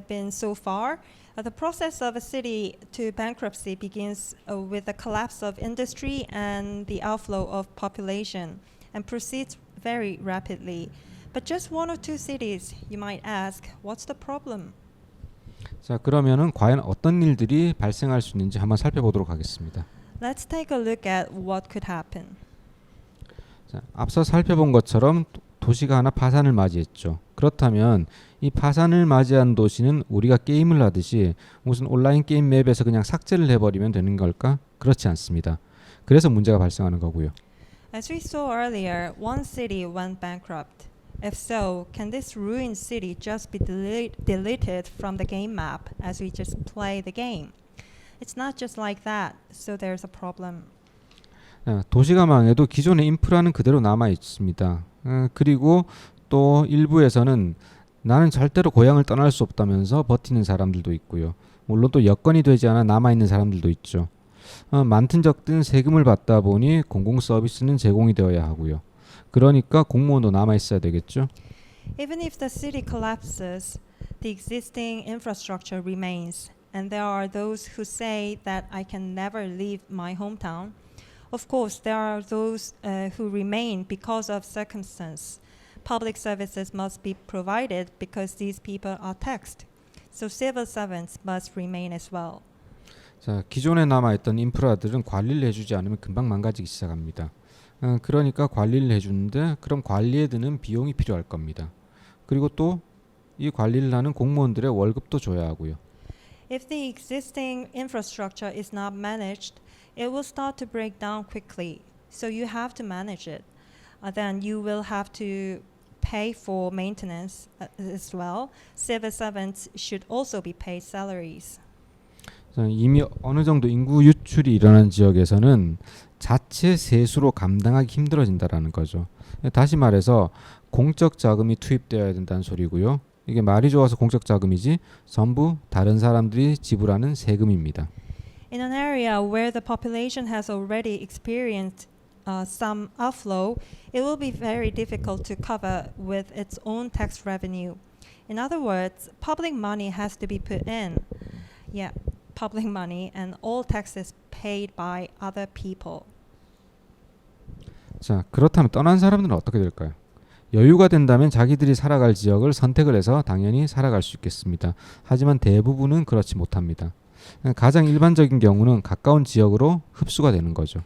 been so far, the process of a city to bankruptcy begins with the collapse of industry and the outflow of population and proceeds very rapidly. But just one or two cities, you might ask, what's the problem? 자, 그러면은 과연 어떤 일들이 발생할 수 있는지 한번 살펴보도록 하겠습니다. Let's take a look at what could happen. 자, 앞서 살펴본 것처럼 도시가 하나 파산을 맞이했죠. 그렇다면 이 파산을 맞이한 도시는 우리가 게임을 하듯이 무슨 온라인 게임 맵에서 그냥 삭제를 해버리면 되는 걸까? 그렇지 않습니다. 그래서 문제가 발생하는 거고요. As we saw earlier, one city went bankrupt. If so, can this ruined city just be deleted from the game map as we just play the game? It's not just like that, so there's a problem. 도시가 망해도 기존의 인프라는 그대로 남아 있습니다. 그리고 또 일부에서는 나는 절대로 고향을 떠날 수 없다면서 버티는 사람들도 있고요. 물론 또 여건이 되지 않아 남아있는 사람들도 있죠. 많든 적든 세금을 받다 보니 공공 서비스는 제공이 되어야 하고요. 그러니까 공무원도 남아있어야 되겠죠. Even if the city collapses, the existing infrastructure remains, and there are those who say that I can never leave my hometown. Of course, there are those who remain because of circumstance. Public services must be provided because these people are taxed. So civil servants must remain as well. 자, 기존에 남아있던 인프라들은 관리를 해주지 않으면 금방 망가지기 시작합니다. 그러니까 관리를 해주는데 그럼 관리에 드는 비용이 필요할 겁니다. 그리고 또 이 관리를 하는 공무원들의 월급도 줘야 하고요. If the existing infrastructure is not managed, it will start to break down quickly. So you have to manage it. Then you will have to pay for maintenance as well. Civil servants should also be paid salaries. 자, 이미 어느 정도 인구 유출이 일어난 지역에서는 자체 세수로 감당하기 힘들어진다라는 거죠. 다시 말해서 공적 자금이 투입되어야 된다는 소리고요. 이게 말이 좋아서 공적 자금이지 전부 다른 사람들이 지불하는 세금입니다. In an area where the population has already experienced some outflow, it will be very difficult to cover with its own tax revenue. In other words, public money has to be put in. Yeah, public money and all taxes paid by other people. 자, 그렇다면 떠난 사람들은 어떻게 될까요? 여유가 된다면 자기들이 살아갈 지역을 선택을 해서 당연히 살아갈 수 있겠습니다. 하지만 대부분은 그렇지 못합니다. 가장 일반적인 경우는 가까운 지역으로 흡수가 되는 거죠.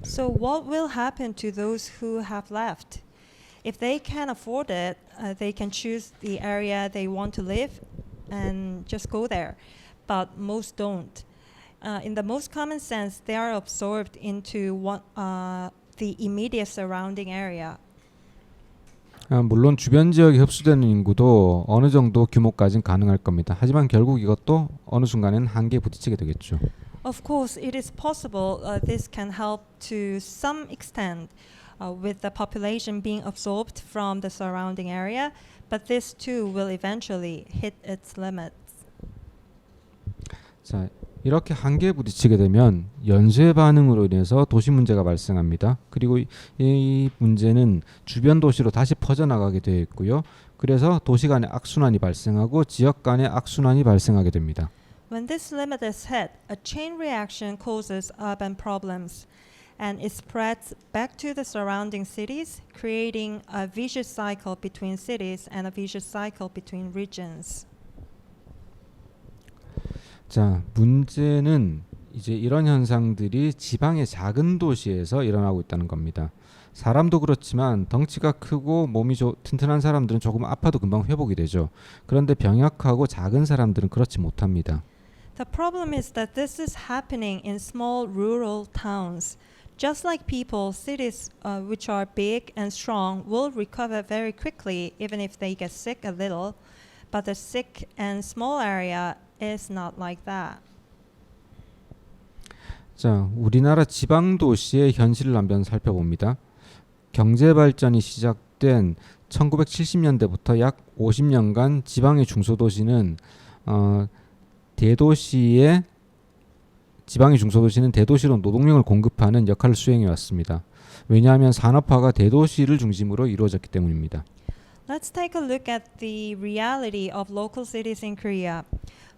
So what will happen to those who have left? If they can afford it, they can choose the area they want to live and just go there. But most don't. In the most common sense, they are absorbed into the immediate surrounding area. 물론 주변 지역에 흡수되는 인구도 어느 정도 규모까지는 가능할 겁니다. 하지만 결국 이것도 어느 순간에는 한계에 부딪히게 되겠죠. Of course, it is possible this can help to some extent with the population being absorbed from the surrounding area, but this too will eventually hit its limits. 자, 이렇게 한계에 부딪히게 되면 연쇄 반응으로 인해서 도시 문제가 발생합니다. 그리고 이 문제는 주변 도시로 다시 퍼져나가게 되어 있고요. 그래서 도시 간의 악순환이 발생하고 지역 간의 악순환이 발생하게 됩니다. When this limit is hit, a chain reaction causes urban problems, and it spreads back to the surrounding cities, creating a vicious cycle between cities and a vicious cycle between regions. 자, 문제는 이제 이런 현상들이 지방의 작은 도시에서 일어나고 있다는 겁니다. 사람도 그렇지만 덩치가 크고 몸이 튼튼한 사람들은 조금 아파도 금방 회복이 되죠. 그런데 병약하고 작은 사람들은 그렇지 못합니다. The problem is that this is happening in small rural towns. Just like people, cities which are big and strong will recover very quickly even if they get sick a little, but the sick and small area is not like that. 자, 우리나라 지방 도시의 현실을 한번 살펴봅니다. 경제 발전이 시작된 1970년대부터 약 50년간 지방의 중소도시는 지방의 중소도시는 대도시로 노동력을 공급하는 역할을 수행해 왔습니다. 왜냐하면 산업화가 대도시를 중심으로 이루어졌기 때문입니다. Let's take a look at the reality of local cities in Korea.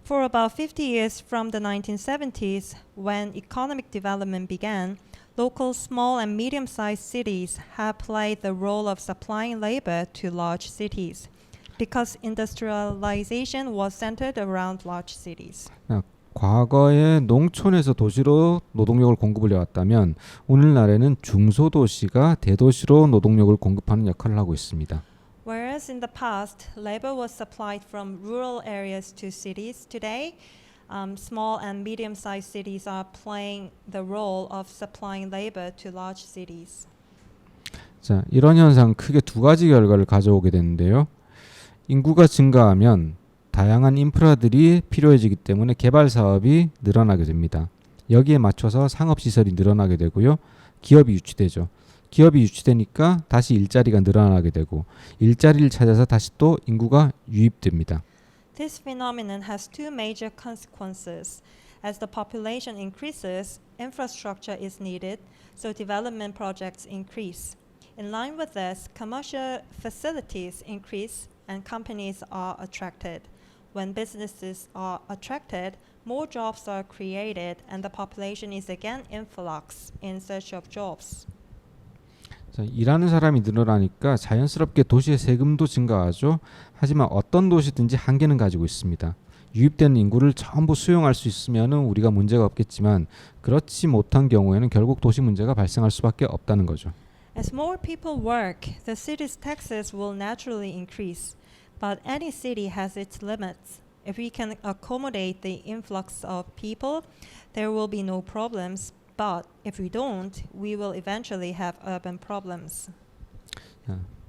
For about 50 years from the 1970s, when economic development began, local small and medium-sized cities have played the role of supplying labor to large cities because industrialization was centered around large cities. 과거에 농촌에서 도시로 노동력을 공급을 해왔다면 오늘날에는 중소도시가 대도시로 노동력을 공급하는 역할을 하고 있습니다. Whereas in the past, labor was supplied from rural areas to cities, today, small and medium-sized cities are playing the role of supplying labor to large cities. 자, 이런 현상 크게 두 가지 결과를 가져오게 되는데요. 인구가 증가하면 다양한 인프라들이 필요해지기 때문에 개발 사업이 늘어나게 됩니다. 여기에 맞춰서 상업 시설이 늘어나게 되고요. 기업이 유치되죠. 기업이 유치되니까 다시 일자리가 늘어나게 되고 일자리를 찾아서 다시 또 인구가 유입됩니다. This phenomenon has two major consequences. As the population increases, infrastructure is needed, so development projects increase. In line with this, commercial facilities increase and companies are attracted. When businesses are attracted, more jobs are created and the population is again in flux in search of jobs. 자, 일하는 사람이 늘어나니까 자연스럽게 도시의 세금도 증가하죠. 하지만 어떤 도시든지 한계는 가지고 있습니다. 유입되는 인구를 전부 수용할 수 있으면 우리가 문제가 없겠지만 그렇지 못한 경우에는 결국 도시 문제가 발생할 수밖에 없다는 거죠. As more people work, the city's taxes will naturally increase. But any city has its limits. If we can accommodate the influx of people, there will be no problems. But if we don't, we will eventually have urban problems.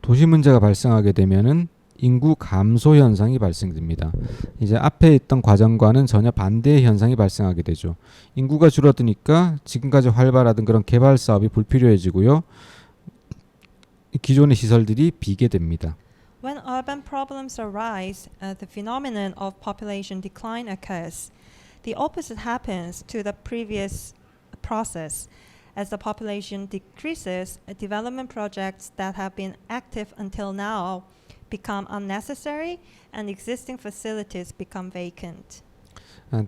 도시 문제가 발생하게 되면은 인구 감소 현상이 발생됩니다. 이제 앞에 있던 과정과는 전혀 반대의 현상이 발생하게 되죠. 인구가 줄어드니까 지금까지 활발하던 그런 개발 사업이 불필요해지고요. 기존의 시설들이 비게 됩니다. When urban problems arise, the phenomenon of population decline occurs. The opposite happens to the previous process. As the population decreases, development projects that have been active until now become unnecessary and existing facilities become vacant.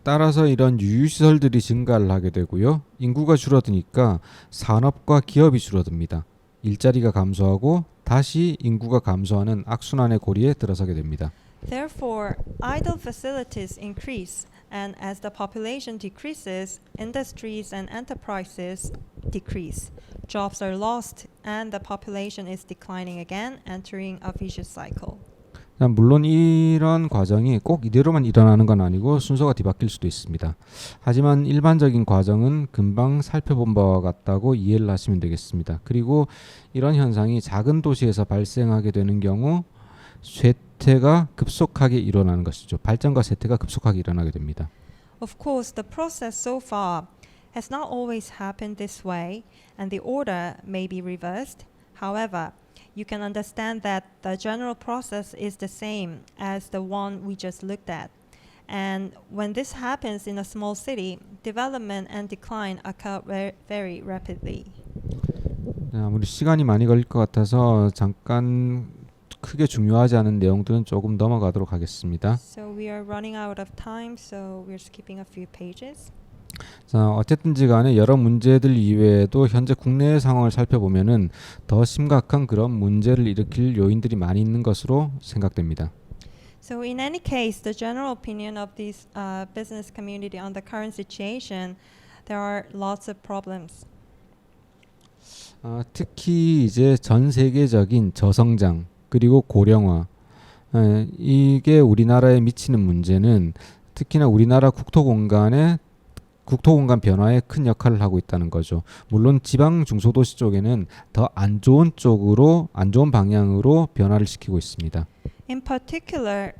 따라서 이런 유유시설들이 증가를 하게 되고요. 인구가 줄어드니까 산업과 기업이 줄어듭니다. 일자리가 감소하고 다시 인구가 감소하는 악순환의 고리에 들어서게 됩니다. Therefore, idle facilities increase, and as the population decreases, industries and enterprises decrease. Jobs are lost, and the population is declining again, entering a vicious cycle. 물론 이런 과정이 꼭 이대로만 일어나는 건 아니고 순서가 뒤바뀔 수도 있습니다. 하지만 일반적인 과정은 금방 살펴본 바와 같다고 이해를 하시면 되겠습니다. 그리고 이런 현상이 작은 도시에서 발생하게 되는 경우 쇠퇴가 급속하게 일어나는 것이죠. 발전과 쇠퇴가 급속하게 일어나게 됩니다. Of course, the process so far has not always happened this way, and the order may be reversed. However, you can understand that the general process is the same as the one we just looked at. And when this happens in a small city, development and decline occur very rapidly. 아무리 시간이 많이 걸릴 것 같아서 잠깐 크게 중요하지 않은 내용들은 조금 넘어가도록 하겠습니다. So we are running out of time, so we're skipping a few pages. 자, 어쨌든지 간에 여러 문제들 이외에도 현재 국내의 상황을 살펴보면은 더 심각한 그런 문제를 일으킬 요인들이 많이 있는 것으로 생각됩니다. So in any case, the general opinion of this business community on the current situation, there are lots of problems. 특히 이제 전 세계적인 저성장 그리고 고령화 이게 우리나라에 미치는 문제는 특히나 우리나라 국토공간 변화에 큰 역할을 하고 있다는 거죠. 물론 지방 중소도시 쪽에는 더 안 좋은 방향으로 변화를 시키고 있습니다. In particular,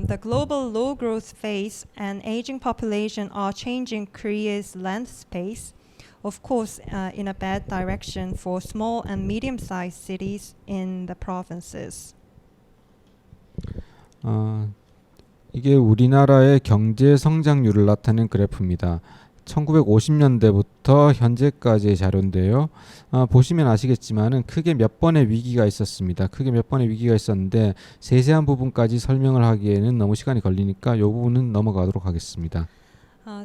the global low growth phase and aging population are changing Korea's land space, of course, in a bad direction for small and medium-sized cities in the provinces. 이게 우리나라의 경제 성장률을 나타낸 그래프입니다. 1950년대부터 2009년부터 현재까지의 자료인데요. 보시면 아시겠지만은 크게 몇 번의 위기가 있었습니다. 크게 몇 번의 위기가 있었는데 세세한 부분까지 설명을 하기에는 너무 시간이 걸리니까 이 부분은 넘어가도록 하겠습니다.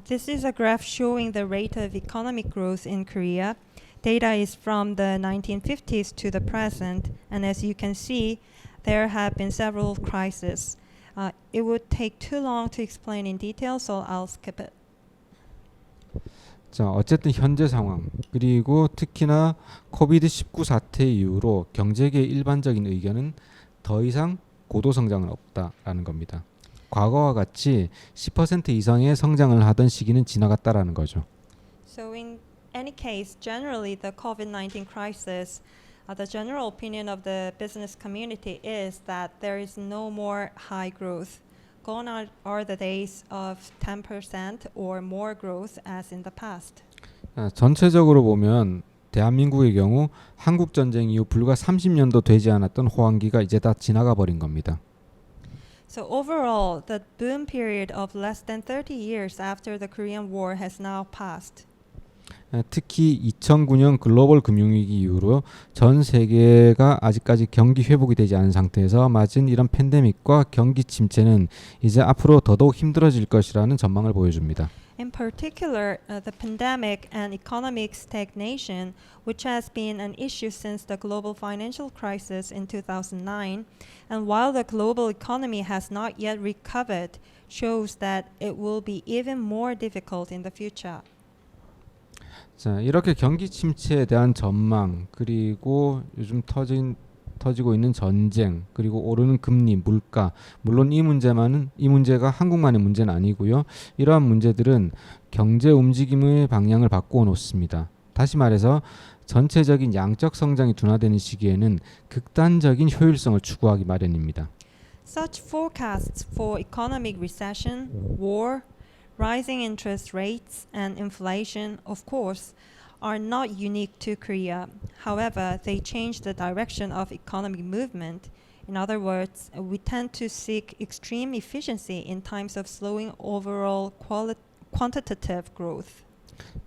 This is a graph showing the rate of economic growth in Korea. Data is from the 1950s to the present, and as you can see, there have been several crises. It would take too long to explain in detail, so I'll skip it. 자, 어쨌든 현재 상황 그리고 특히나 코비드-19 사태 이후로 경제계의 일반적인 의견은 더 이상 고도 성장은 없다라는 겁니다. 과거와 같이 10% 이상의 성장을 하던 시기는 지나갔다라는 거죠. So in any case, generally the COVID-19 crisis, the general opinion of the business community is that there is no more high growth. Gone are the days of 10% or more growth as in the past. 전체적으로 보면 대한민국의 경우 한국 전쟁 이후 불과 30년도 되지 않았던 호황기가 이제 다 지나가 버린 겁니다. So overall, the boom period of less than 30 years after the Korean War has now passed. 특히 2009년 글로벌 금융위기 이후로 전 세계가 아직까지 경기 회복이 되지 않은 상태에서 맞은 이런 팬데믹과 경기 침체는 이제 앞으로 더더욱 힘들어질 것이라는 전망을 보여줍니다. In particular, the pandemic and economic stagnation, which has been an issue since the global financial crisis in 2009, and while the global economy has not yet recovered, shows that it will be even more difficult in the future. 자, 이렇게 경기 침체에 대한 전망 그리고 요즘 터지고 있는 전쟁 그리고 오르는 금리, 물가 물론 이 문제가 한국만의 문제는 아니고요. 이러한 문제들은 경제 움직임의 방향을 바꾸어 놓습니다. 다시 말해서 전체적인 양적 성장이 둔화되는 시기에는 극단적인 효율성을 추구하기 마련입니다. Such forecasts for economic recession, war, rising interest rates and inflation, of course, are not unique to Korea. However, they change the direction of economic movement. In other words, we tend to seek extreme efficiency in times of slowing overall quantitative growth.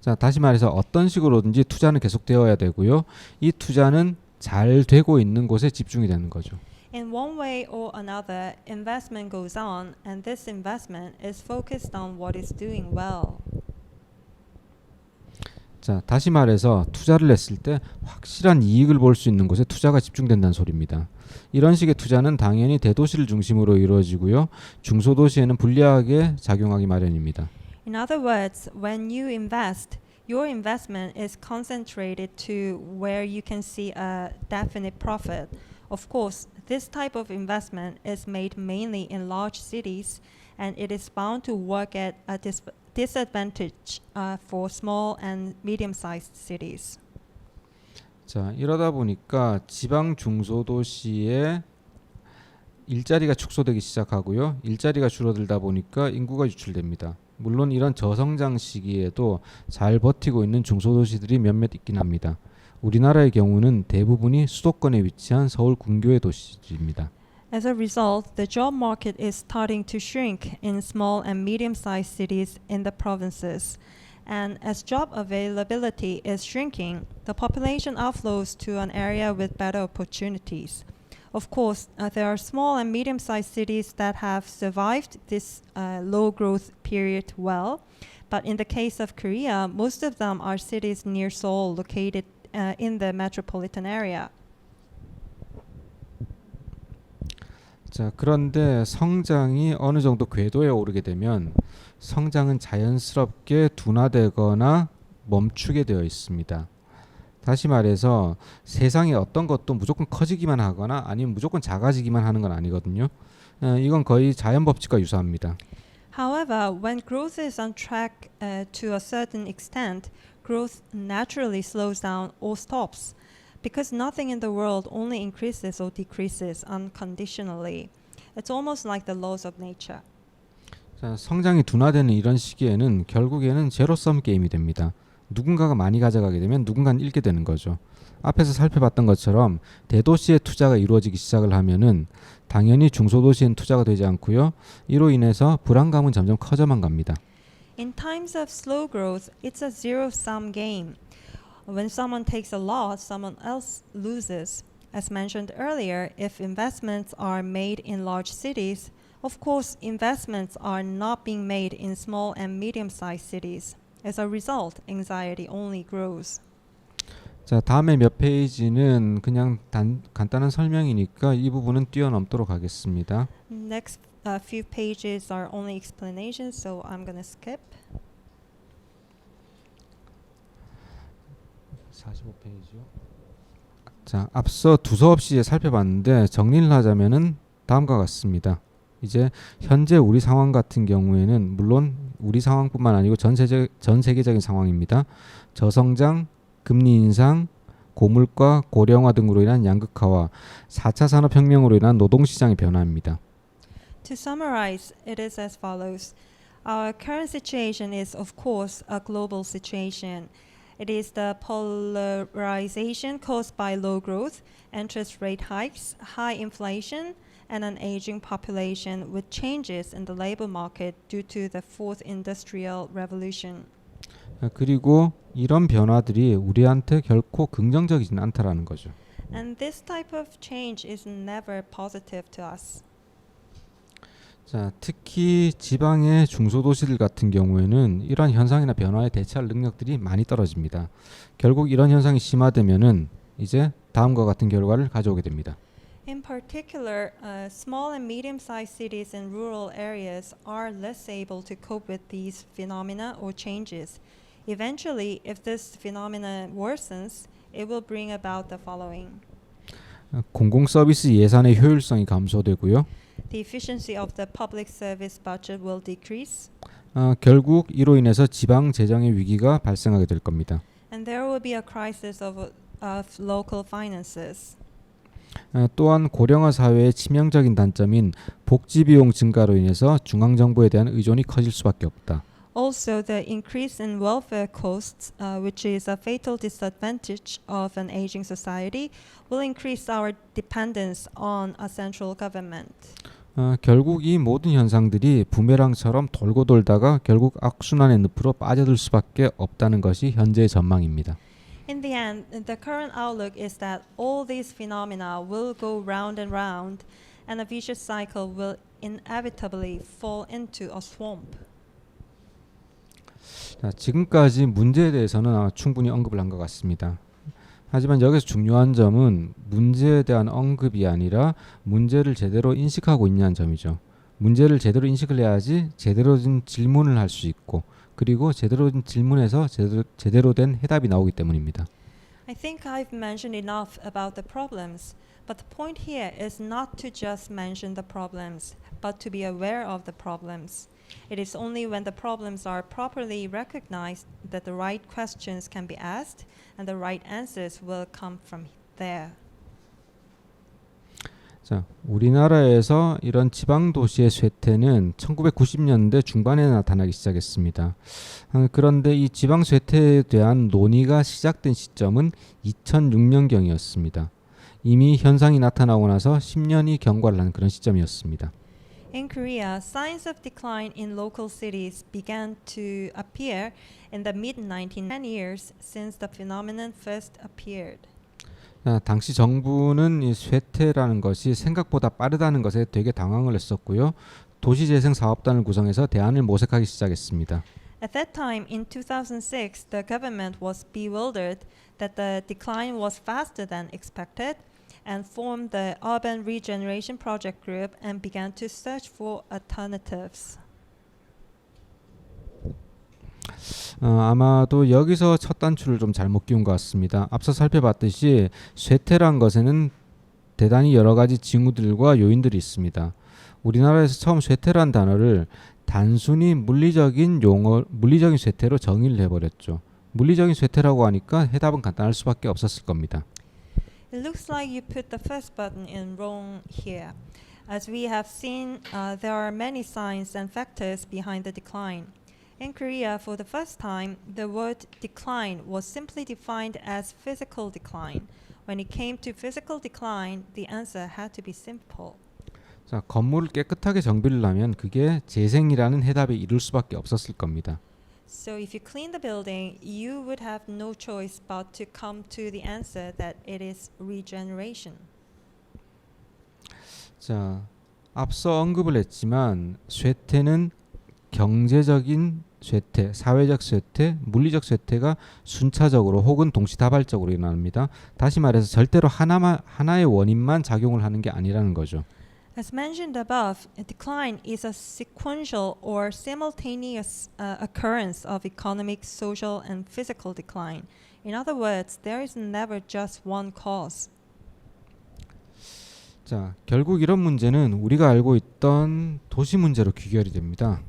자, 다시 말해서 어떤 식으로든지 투자는 계속되어야 되고요. 이 투자는 잘 되고 있는 곳에 집중이 되는 거죠. In one way or another, investment goes on, and this investment is focused on what is doing well. 자, 다시 말해서 투자를 했을 때 확실한 이익을 볼 수 있는 곳에 투자가 집중된다는 소리입니다. 이런 식의 투자는 당연히 대도시를 중심으로 이루어지고요. 중소도시에는 불리하게 작용하기 마련입니다. In other words, when you invest, your investment is concentrated to where you can see a definite profit. Of course, this type of investment is made mainly in large cities, and it is bound to work at a disadvantage for small and medium-sized cities. 자, 이러다 보니까 지방 중소도시에 일자리가 축소되기 시작하고요. 일자리가 줄어들다 보니까 인구가 유출됩니다. 물론 이런 저성장 시기에도 잘 버티고 있는 중소도시들이 몇몇 있긴 합니다. 우리나라의 경우는 대부분이 수도권에 위치한 서울 근교의 도시들입니다. As a result, the job market is starting to shrink in small and medium-sized cities in the provinces. And as job availability is shrinking, the population outflows to an area with better opportunities. Of course, there are small and medium-sized cities that have survived this low growth period well. But in the case of Korea, most of them are cities near Seoul located in the metropolitan area. 자, 그런데 성장이 어느 정도 궤도에 오르게 되면 성장은 자연스럽게 둔화되거나 멈추게 되어 있습니다. 다시 말해서 세상에 어떤 것도 무조건 커지기만 하거나 아니면 무조건 작아지기만 하는 건 아니거든요. 이건 거의 자연 법칙과 유사합니다. However, when growth is on track to a certain extent, growth naturally slows down or stops. Because nothing in the world only increases or decreases unconditionally. It's almost like the laws of nature. 자, 성장이 둔화되는 이런 시기에는 결국에는 제로섬 게임이 됩니다. 누군가가 많이 가져가게 되면 누군가는 잃게 되는 거죠. 앞에서 살펴봤던 것처럼 대도시에 투자가 이루어지기 시작을 하면은 당연히 중소도시엔 투자가 되지 않고요. 이로 인해서 불안감은 점점 커져만 갑니다. In times of slow growth, it's a zero-sum game. When someone takes a loss, someone else loses. As mentioned earlier, if investments are made in large cities, of course, investments are not being made in small and medium-sized cities. As a result, anxiety only grows. 자, 다음에 몇 페이지는 그냥 간단한 설명이니까 이 부분은 뛰어넘도록 하겠습니다. Next few pages are only explanations, so I'm going to skip. 45페이지요. 자, 앞서 두서없이 살펴봤는데 정리를 하자면은 다음과 같습니다. 이제 현재 우리 상황 같은 경우에는 물론 우리 상황뿐만 아니고 전 세계적인 상황입니다. 저성장, 금리 인상, 고물가, 고령화 등으로 인한 양극화와 4차 산업혁명으로 인한 노동시장의 변화입니다. To summarize, it is as follows. Our current situation is, of course, a global situation. It is the polarization caused by low growth, interest rate hikes, high inflation, and an aging population with changes in the labor market due to the fourth industrial revolution. 그리고 이런 변화들이 우리한테 결코 긍정적이진 않다라는 거죠. And this type of change is never positive to us. 자, 특히 지방의 중소도시들 같은 경우에는 이러한 현상이나 변화에 대처할 능력들이 많이 떨어집니다. 결국 이런 현상이 심화되면은 이제 다음과 같은 결과를 가져오게 됩니다. In particular, small and medium-sized cities in rural areas are less able to cope with these phenomena or changes. Eventually, if this phenomena worsens, it will bring about the following. 공공 서비스 예산의 효율성이 감소되고요. The efficiency of the public service budget will decrease. 결국 이로 인해서 지방 재정의 위기가 발생하게 될 겁니다. And there will be a crisis of local finances. 또한 고령화 사회의 치명적인 단점인 복지 비용 증가로 인해서 중앙 정부에 대한 의존이 커질 수밖에 없다. Also, the increase in welfare costs, which is a fatal disadvantage of an aging society, will increase our dependence on a central government. 결국 이 모든 현상들이 부메랑처럼 돌고 돌다가 결국 악순환의 늪으로 빠져들 수밖에 없다는 것이 현재의 전망입니다. In the end, the current outlook is that all these phenomena will go round and round, and a vicious cycle will inevitably fall into a swamp. 자, 지금까지 문제에 대해서는 충분히 언급을 한 것 같습니다. 하지만 여기서 중요한 점은 문제에 대한 언급이 아니라 문제를 제대로 인식하고 있냐는 점이죠. 문제를 제대로 인식을 해야지 제대로 된 질문을 할 수 있고 그리고 제대로 된 질문에서 제대로 된 해답이 나오기 때문입니다. I think I've mentioned enough about the problems, but the point here is not to just mention the problems, but to be aware of the problems. It is only when the problems are properly recognized that the right questions can be asked and the right answers will come from there. 자, 우리나라에서 이런 지방 도시의 쇠퇴는 1990년대 중반에 나타나기 시작했습니다. 그런데 이 지방 쇠퇴에 대한 논의가 시작된 시점은 2006년경이었습니다. 이미 현상이 나타나고 나서 10년이 경과를 한 그런 시점이었습니다. In Korea, signs of decline in local cities began to appear in the mid-10 years since the phenomenon first appeared. 당시 정부는 이 쇠퇴라는 것이 생각보다 빠르다는 것에 되게 당황을 했었고요. 도시재생사업단을 구성해서 대안을 모색하기 시작했습니다. At that time, in 2006, the government was bewildered that the decline was faster than expected and formed the Urban Regeneration Project Group and began to search for alternatives. 아마도 여기서 첫 단추를 좀 잘못 끼운 것 같습니다. 앞서 살펴봤듯이 쇠퇴란 것에는 대단히 여러 가지 징후들과 요인들이 있습니다. 우리나라에서 처음 쇠퇴란 단어를 단순히 물리적인 쇠퇴로 정의를 해버렸죠. 물리적인 쇠퇴라고 하니까 해답은 간단할 수밖에 없었을 겁니다. It looks like you put the first button in wrong here. As we have seen, there are many signs and factors behind the decline. In Korea, for the first time, the word decline was simply defined as physical decline. When it came to physical decline, the answer had to be simple. 자, 건물을 깨끗하게 정비를 하면 그게 재생이라는 해답에 이를 수밖에 없었을 겁니다. So if you clean the building, you would have no choice but to come to the answer that it is regeneration. 자, 앞서 언급을 했지만 쇠퇴는 경제적인 쇠퇴, 사회적 쇠퇴, 물리적 쇠퇴가 순차적으로 혹은 동시다발적으로 일어납니다. 다시 말해서 절대로 하나의 원인만 작용을 하는 게 아니라는 거죠. As mentioned above, a decline is a sequential or simultaneous occurrence of economic, social, and physical decline. In other words, there is never just one cause. 자, 결국 이런 문제는 우리가 알고 있던 도시 문제로 귀결이 됩니다.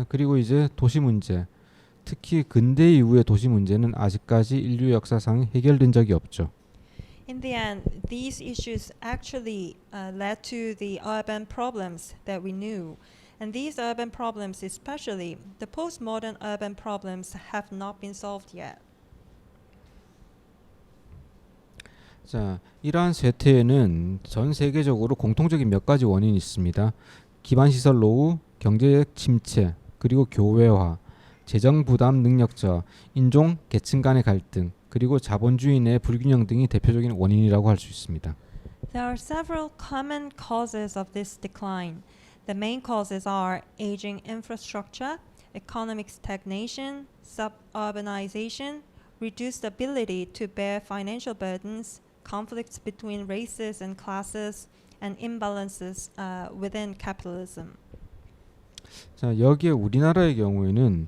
그리고 이제 도시 문제, 특히 근대 이후의 도시 문제는 아직까지 인류 역사상 해결된 적이 없죠. In the end, these issues actually led to the urban problems that we knew. And these urban problems, especially the postmodern urban problems, have not been solved yet. 자, 이러한 쇠퇴에는 전 세계적으로 공통적인 몇 가지 원인이 있습니다. 기반시설 노후, 경제적 침체, 그리고 교외화, 재정 부담 능력 저하, 인종, 계층 간의 갈등, 그리고 자본주의 내 불균형 등이 대표적인 원인이라고 할 수 있습니다. There are several common causes of this decline. The main causes are aging infrastructure, economic stagnation, suburbanization, reduced ability to bear financial burdens, conflicts between races and classes, and imbalances within capitalism. 자, 여기에 우리나라의 경우에는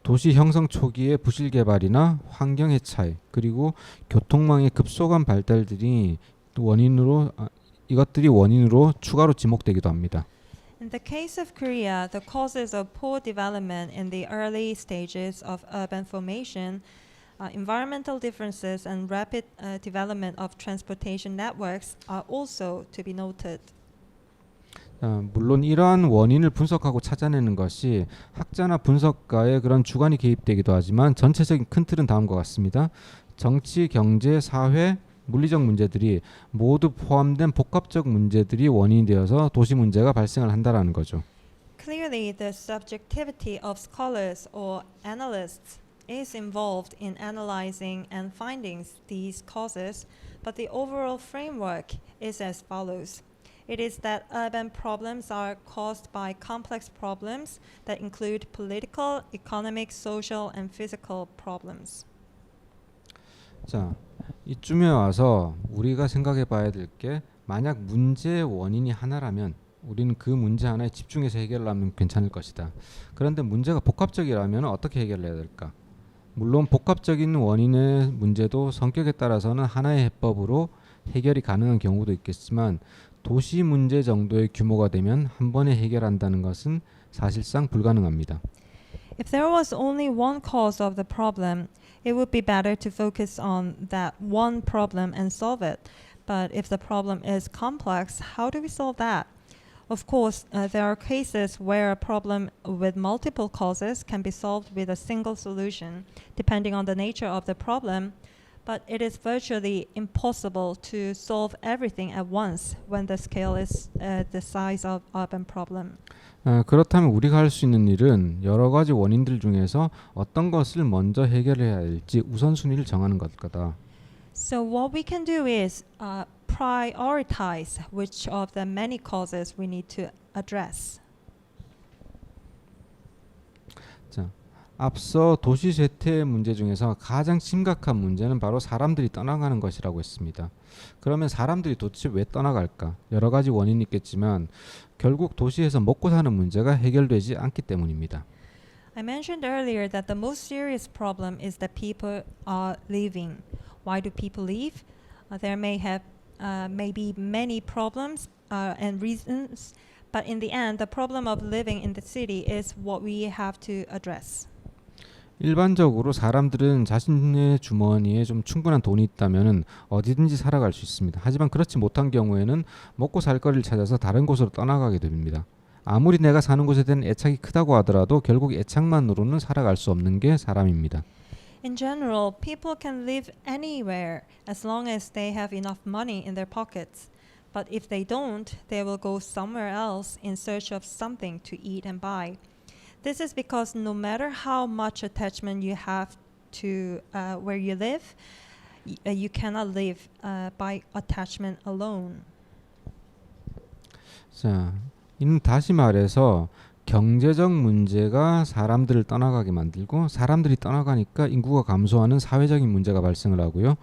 도시 형성 초기의 부실 개발이나 환경의 차이, 그리고 교통망의 급속한 발달들이 이것들이 원인으로 추가로 지목되기도 합니다. In the case of Korea, the causes of poor development in the early stages of urban formation, environmental differences, and rapid development of transportation networks are also to be noted. 물론 이러한 원인을 분석하고 찾아내는 것이 학자나 분석가의 그런 주관이 개입되기도 하지만 전체적인 큰 틀은 다음과 같습니다. 정치, 경제, 사회, 물리적 문제들이 모두 포함된 복합적 문제들이 원인이 되어서 도시 문제가 발생을 한다라는 거죠. Clearly, the subjectivity of scholars or analysts is involved in analyzing and finding these causes, but the overall framework is as follows. It is that urban problems are caused by complex problems that include political, economic, social, and physical problems. 자, 이쯤에 와서 우리가 생각해 봐야 될 게 만약 문제의 원인이 하나라면 우리는 그 문제 하나에 집중해서 해결을 하면 괜찮을 것이다. 그런데 문제가 복합적이라면 어떻게 해결을 해야 될까? 물론 복합적인 원인의 문제도 성격에 따라서는 하나의 해법으로 해결이 가능한 경우도 있겠지만 도시 문제 정도의 규모가 되면 한 번에 해결한다는 것은 사실상 불가능합니다. If there was only one cause of the problem, it would be better to focus on that one problem and solve it. But if the problem is complex, how do we solve that? Of course, there are cases where a problem with multiple causes can be solved with a single solution, depending on the nature of the problem. But it is virtually impossible to solve everything at once when the scale is the size of urban problem. 그렇다면 우리가 할 수 있는 일은 여러 가지 원인들 중에서 어떤 것을 먼저 해결해야 할지 우선순위를 정하는 것이다. So what we can do is prioritize which of the many causes we need to address. 자, 앞서 도시 쇠퇴 문제 중에서 가장 심각한 문제는 바로 사람들이 떠나가는 것이라고 했습니다. 그러면 사람들이 도대체 왜 떠나갈까? 여러 가지 원인이 있겠지만 결국 도시에서 먹고 사는 문제가 해결되지 않기 때문입니다. I mentioned earlier that the most serious problem is that people are leaving. Why do people leave? There may be many problems and reasons, but in the end, the problem of living in the city is what we have to address. 일반적으로 사람들은 자신의 주머니에 좀 충분한 돈이 있다면 어디든지 살아갈 수 있습니다. 하지만 그렇지 못한 경우에는 먹고 살 거리를 찾아서 다른 곳으로 떠나가게 됩니다. 아무리 내가 사는 곳에 대한 애착이 크다고 하더라도 결국 애착만으로는 살아갈 수 없는 게 사람입니다. In general, people can live anywhere as long as they have enough money in their pockets. But if they don't, they will go somewhere else in search of something to eat and buy. This is because no matter how much attachment you have to where you live, you cannot live by attachment alone. 자, 이는 다시 말해서 경제적 문제가 사람들을 떠나가게 만들고 사람들이 떠나가니까 인구가 감소하는 사회적인 문제가 발생을 하고요.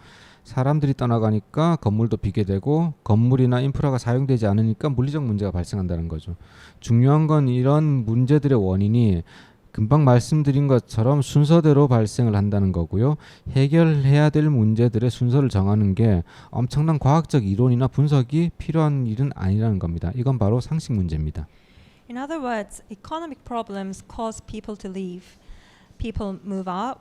사람들이 떠나가니까 건물도 비게 되고 건물이나 인프라가 사용되지 않으니까 물리적 문제가 발생한다는 거죠. 중요한 건 이런 문제들의 원인이 금방 말씀드린 것처럼 순서대로 발생을 한다는 거고요. 해결해야 될 문제들의 순서를 정하는 게 엄청난 과학적 이론이나 분석이 필요한 일은 아니라는 겁니다. 이건 바로 상식 문제입니다. In other words, economic problems cause people to leave. People move out,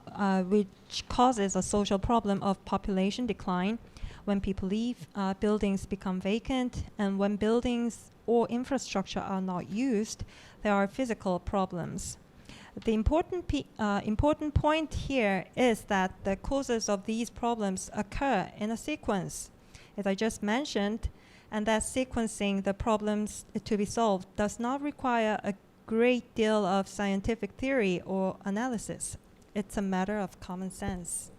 which causes a social problem of population decline. When people leave, buildings become vacant, and when buildings or infrastructure are not used, there are physical problems. The important point here is that the causes of these problems occur in a sequence, as I just mentioned, and that sequencing the problems to be solved does not require a great deal of scientific theory or analysis. It's a matter of common sense.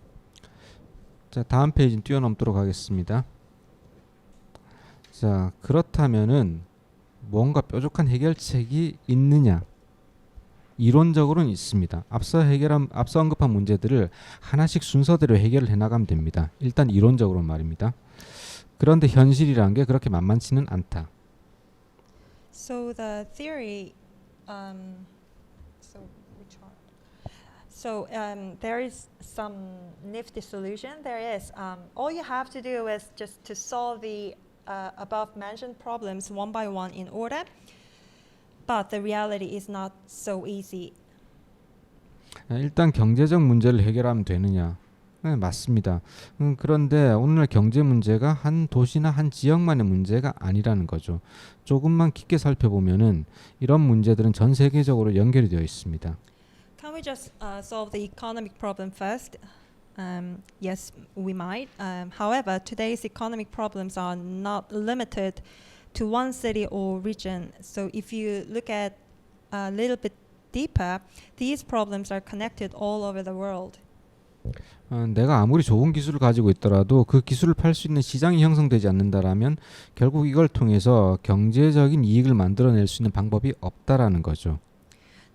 자, 다음 페이지 뛰어넘도록 하겠습니다. 자, 그렇다면은 뭔가 뾰족한 해결책이 있느냐? 이론적으로는 있습니다. 앞서 언급한 문제들을 하나씩 순서대로 해결을 해나가면 됩니다. 일단 이론적으로 말입니다. 그런데 현실이라는 게 그렇게 만만치는 않다. So the theory, there is some nifty solution. There is. All you have to do is just to solve the above mentioned problems one by one in order. But the reality is not so easy. 일단 경제적 문제를 해결하면 되느냐? 네, 맞습니다. 그런데 오늘날 경제 문제가 한 도시나 한 지역만의 문제가 아니라는 거죠. 조금만 깊게 살펴보면은 이런 문제들은 전 세계적으로 연결이 되어 있습니다. Can we just solve the economic problem first? Yes, we might. However, today's economic problems are not limited to one city or region. So if you look at a little bit deeper, these problems are connected all over the world. 내가 아무리 좋은 기술을 가지고 있더라도 그 기술을 팔 수 있는 시장이 형성되지 않는다라면 결국 이걸 통해서 경제적인 이익을 만들어낼 수 있는 방법이 없다라는 거죠.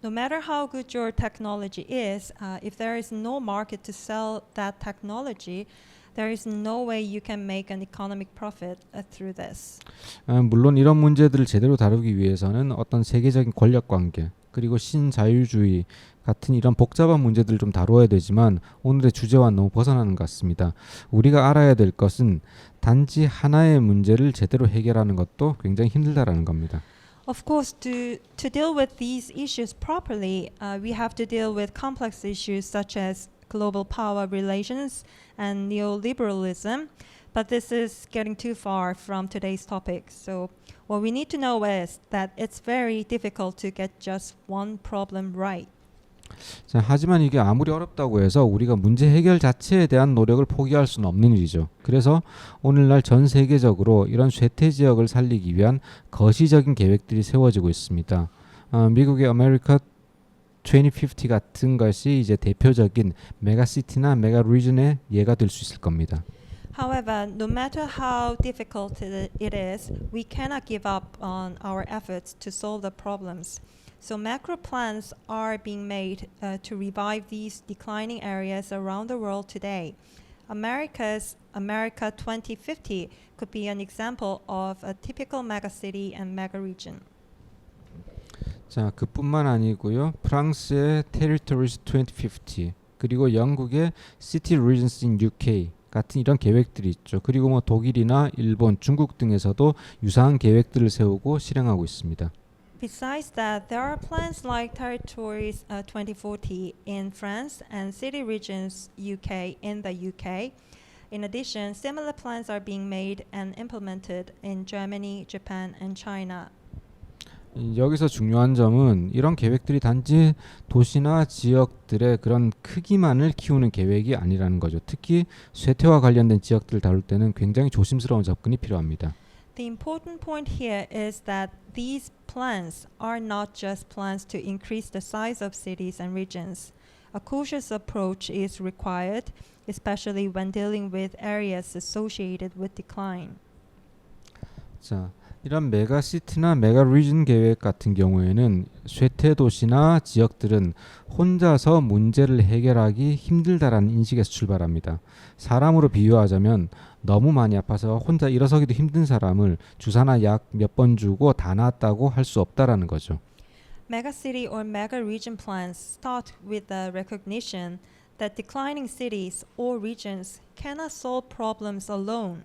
No matter how good your technology is, if there is no market to sell that technology, there is no way you can make an economic profit through this. 물론 이런 문제들을 제대로 다루기 위해서는 어떤 세계적인 권력 관계 그리고 신자유주의 같은 이런 복잡한 문제들을 좀 다루어야 되지만 오늘의 주제와는 너무 벗어나는 것 같습니다. 우리가 알아야 될 것은 단지 하나의 문제를 제대로 해결하는 것도 굉장히 힘들다라는 겁니다. Of course, to deal with these issues properly, we have to deal with complex issues such as global power relations and neoliberalism, but this is getting too far from today's topic. So what we need to know is that it's very difficult to get just one problem right. 자, 하지만 이게 아무리 어렵다고 해서 우리가 문제 해결 자체에 대한 노력을 포기할 수는 없는 일이죠. 그래서 오늘날 전 세계적으로 이런 쇠퇴 지역을 살리기 위한 거시적인 계획들이 세워지고 있습니다. 미국의 아메리카 2050 같은 것이 이제 대표적인 메가시티나 메가 리전의 예가 될 수 있을 겁니다. However, no matter how difficult it is, we cannot give up on our efforts to solve the problems. So macro plans are being made to revive these declining areas around the world today. America's America 2050 could be an example of a typical megacity and megaregion. 자, 그뿐만 아니고요. 프랑스의 Territories 2050 그리고 영국의 City Regions in UK 같은 이런 계획들이 있죠. 그리고 뭐 독일이나 일본, 중국 등에서도 유사한 계획들을 세우고 실행하고 있습니다. Besides that, there are plans like Territories 2040 in France and City Regions UK in the UK. In addition, similar plans are being made and implemented in Germany, Japan, and China. 여기서 중요한 점은 이런 계획들이 단지 도시나 지역들의 그런 크기만을 키우는 계획이 아니라는 거죠. 특히 쇠퇴와 관련된 지역들을 다룰 때는 굉장히 조심스러운 접근이 필요합니다. The important point here is that these plans are not just plans to increase the size of cities and regions. A cautious approach is required, especially when dealing with areas associated with decline. 자, 이런 메가시티나 메가리전 계획 같은 경우에는 쇠퇴 도시나 지역들은 혼자서 문제를 해결하기 힘들다라는 인식에서 출발합니다. 사람으로 비유하자면 너무 많이 아파서 혼자 일어서기도 힘든 사람을 주사나 약 몇 번 주고 다 나았다고 할 수 없다라는 거죠. Megacity or mega-region plans start with the recognition that declining cities or regions cannot solve problems alone.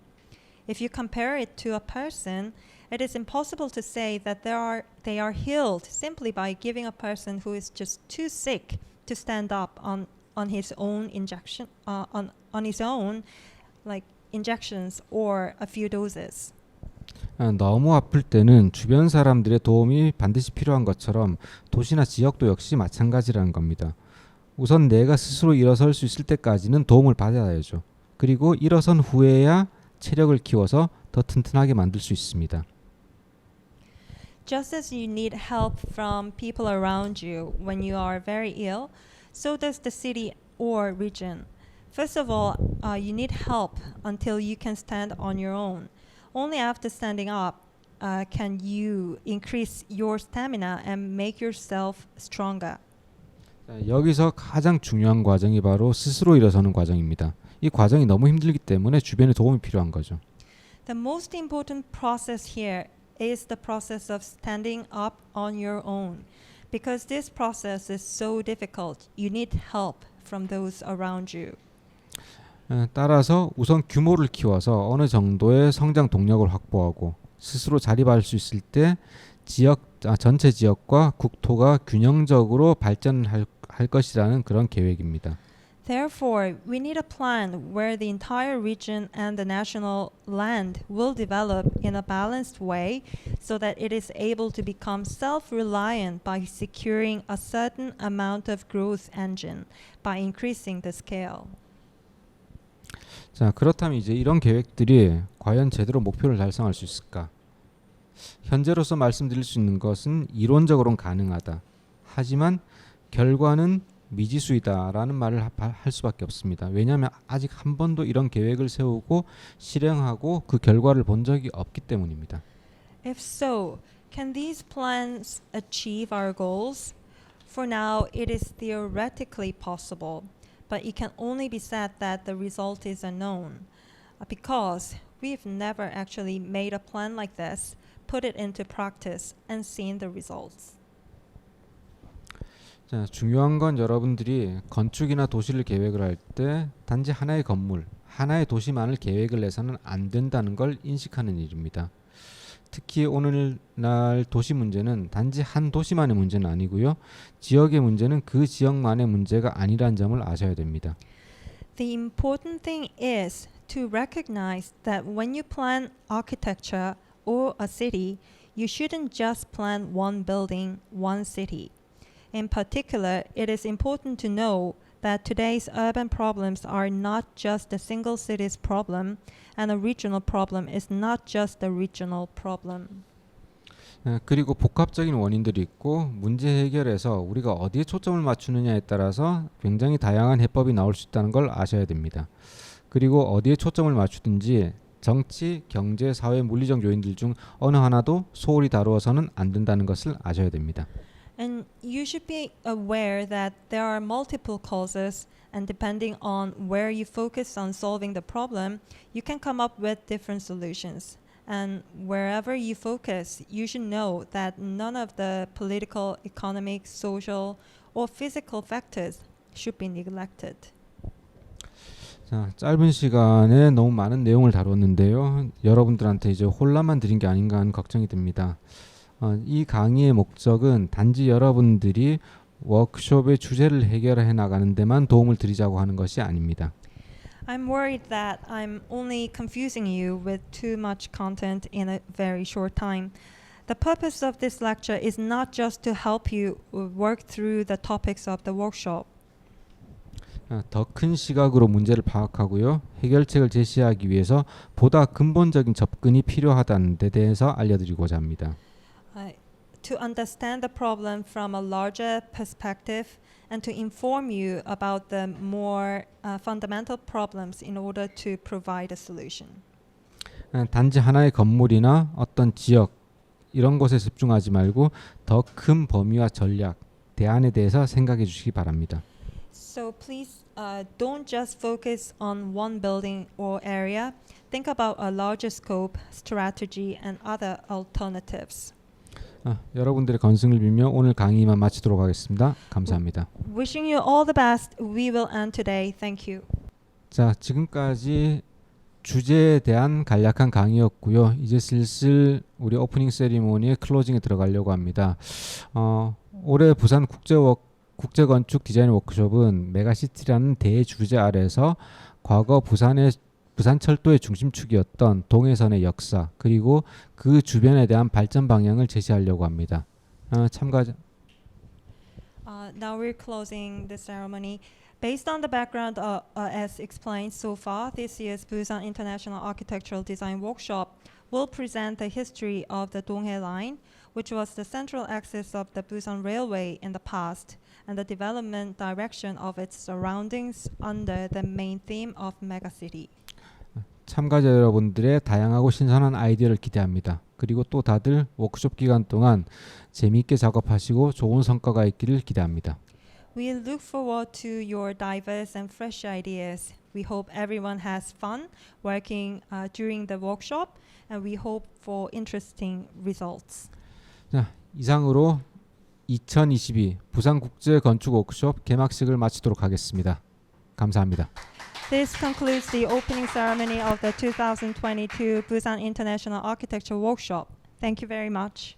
If you compare it to a person, it is impossible to say that they are healed simply by giving a person who is just too sick to stand up on his own on his own, like injections or a few doses. 너무 아플 때는 주변 사람들의 도움이 반드시 필요한 것처럼 도시나 지역도 역시 마찬가지라는 겁니다. 우선 내가 스스로 일어설 수 있을 때까지는 도움을 받아야죠. 그리고 일어선 후에야 체력을 키워서 더 튼튼하게 만들 수 있습니다. Just as you need help from people around you when you are very ill, so does the city or region. First of all, you need help until you can stand on your own. Only after standing up can you increase your stamina and make yourself stronger. 자, 여기서 가장 중요한 과정이 바로 스스로 일어서는 과정입니다. 이 과정이 너무 힘들기 때문에 주변의 도움이 필요한 거죠. The most important process here is the process of standing up on your own. Because this process is so difficult, you need help from those around you. 따라서 우선 규모를 키워서 어느 정도의 성장 동력을 확보하고 스스로 자립할 수 있을 때 전체 지역과 국토가 균형적으로 발전할 것이라는 그런 계획입니다. Therefore, we need a plan where the entire region and the national land will develop in a balanced way so that it is able to become self-reliant by securing a certain amount of growth engine by increasing the scale. 자, 그렇다면 이제 이런 계획들이 과연 제대로 목표를 달성할 수 있을까? 현재로서 말씀드릴 수 있는 것은 이론적으로는 가능하다. 하지만 결과는 미지수이다라는 말을 할 수밖에 없습니다. 왜냐하면 아직 한 번도 이런 계획을 세우고 실행하고 그 결과를 본 적이 없기 때문입니다. If so, can these plans achieve our goals? For now, it is theoretically possible, but it can only be said that the result is unknown, because we've never actually made a plan like this, put it into practice, and seen the results. 자, 중요한 건 여러분들이 건축이나 도시를 계획을 할 때 단지 하나의 건물, 하나의 도시만을 계획을 내서는 안 된다는 걸 인식하는 일입니다. 특히 오늘날 도시 문제는 단지 한 도시만의 문제는 아니고요. 지역의 문제는 그 지역만의 문제가 아니라는 점을 아셔야 됩니다. The important thing is to recognize that when you plan architecture or a city, you shouldn't just plan one building, one city. In particular, it is important to know that today's urban problems are not just a single city's problem, and a regional problem is not just a regional problem. 그리고 복합적인 원인들이 있고 문제 해결에서 우리가 어디에 초점을 맞추느냐에 따라서 굉장히 다양한 해법이 나올 수 있다는 걸 아셔야 됩니다. 그리고 어디에 초점을 맞추든지 정치, 경제, 사회, 물리적 요인들 중 어느 하나도 소홀히 다루어서는 안 된다는 것을 아셔야 됩니다. And you should be aware that there are multiple causes, and depending on where you focus on solving the problem, you can come up with different solutions. And wherever you focus, you should know that none of the political, economic, social, or physical factors should be neglected. 자, 짧은 시간에 너무 많은 내용을 다뤘는데요. 여러분들한테 이제 혼란만 드린 게 아닌가 하는 걱정이 듭니다. 이 강의의 목적은 단지 여러분들이 워크숍의 주제를 해결해 나가는 데만 도움을 드리자고 하는 것이 아닙니다. I'm worried that I'm only confusing you with too much content in a very short time. The purpose of this lecture is not just to help you work through the topics of the workshop. 더 큰 시각으로 문제를 파악하고요. 해결책을 제시하기 위해서 보다 근본적인 접근이 필요하다는 데 대해서 알려드리고자 합니다. To understand the problem from a larger perspective and to inform you about the more fundamental problems in order to provide a solution. 단지 하나의 건물이나 어떤 지역 이런 것에 집중하지 말고 더 큰 범위와 전략, 대안에 대해서 생각해 주시기 바랍니다. So please don't just focus on one building or area. Think about a larger scope, strategy, and other alternatives. 여러분들의 건승을 빌며 오늘 강의만 마치도록 하겠습니다. 감사합니다. Wishing you all the best. We will end today. Thank you. 자, 지금까지 주제에 대한 간략한 강의였고요. 이제 슬슬 우리 오프닝 세리머니의 클로징에 들어가려고 합니다. 올해 부산 국제건축 디자인 워크숍은 메가시티라는 대주제 아래서 과거 부산철도의 중심축이었던 동해선의 역사 그리고 그 주변에 대한 발전 방향을 제시하려고 합니다. 참가자. Now we're closing the ceremony. Based on the background as explained so far, this year's Busan International Architectural Design Workshop will present the history of the Donghae Line, which was the central axis of the Busan Railway in the past, and the development direction of its surroundings under the main theme of megacity. 참가자 여러분들의 다양하고 신선한 아이디어를 기대합니다. 그리고 또 다들 워크숍 기간 동안 재미있게 작업하시고 좋은 성과가 있기를 기대합니다. We look forward to your diverse and fresh ideas. We hope everyone has fun working during the workshop, and we hope for interesting results. 자, 이상으로 2022 부산 국제 건축 워크숍 개막식을 마치도록 하겠습니다. 감사합니다. This concludes the opening ceremony of the 2022 Busan International Architecture Workshop. Thank you very much.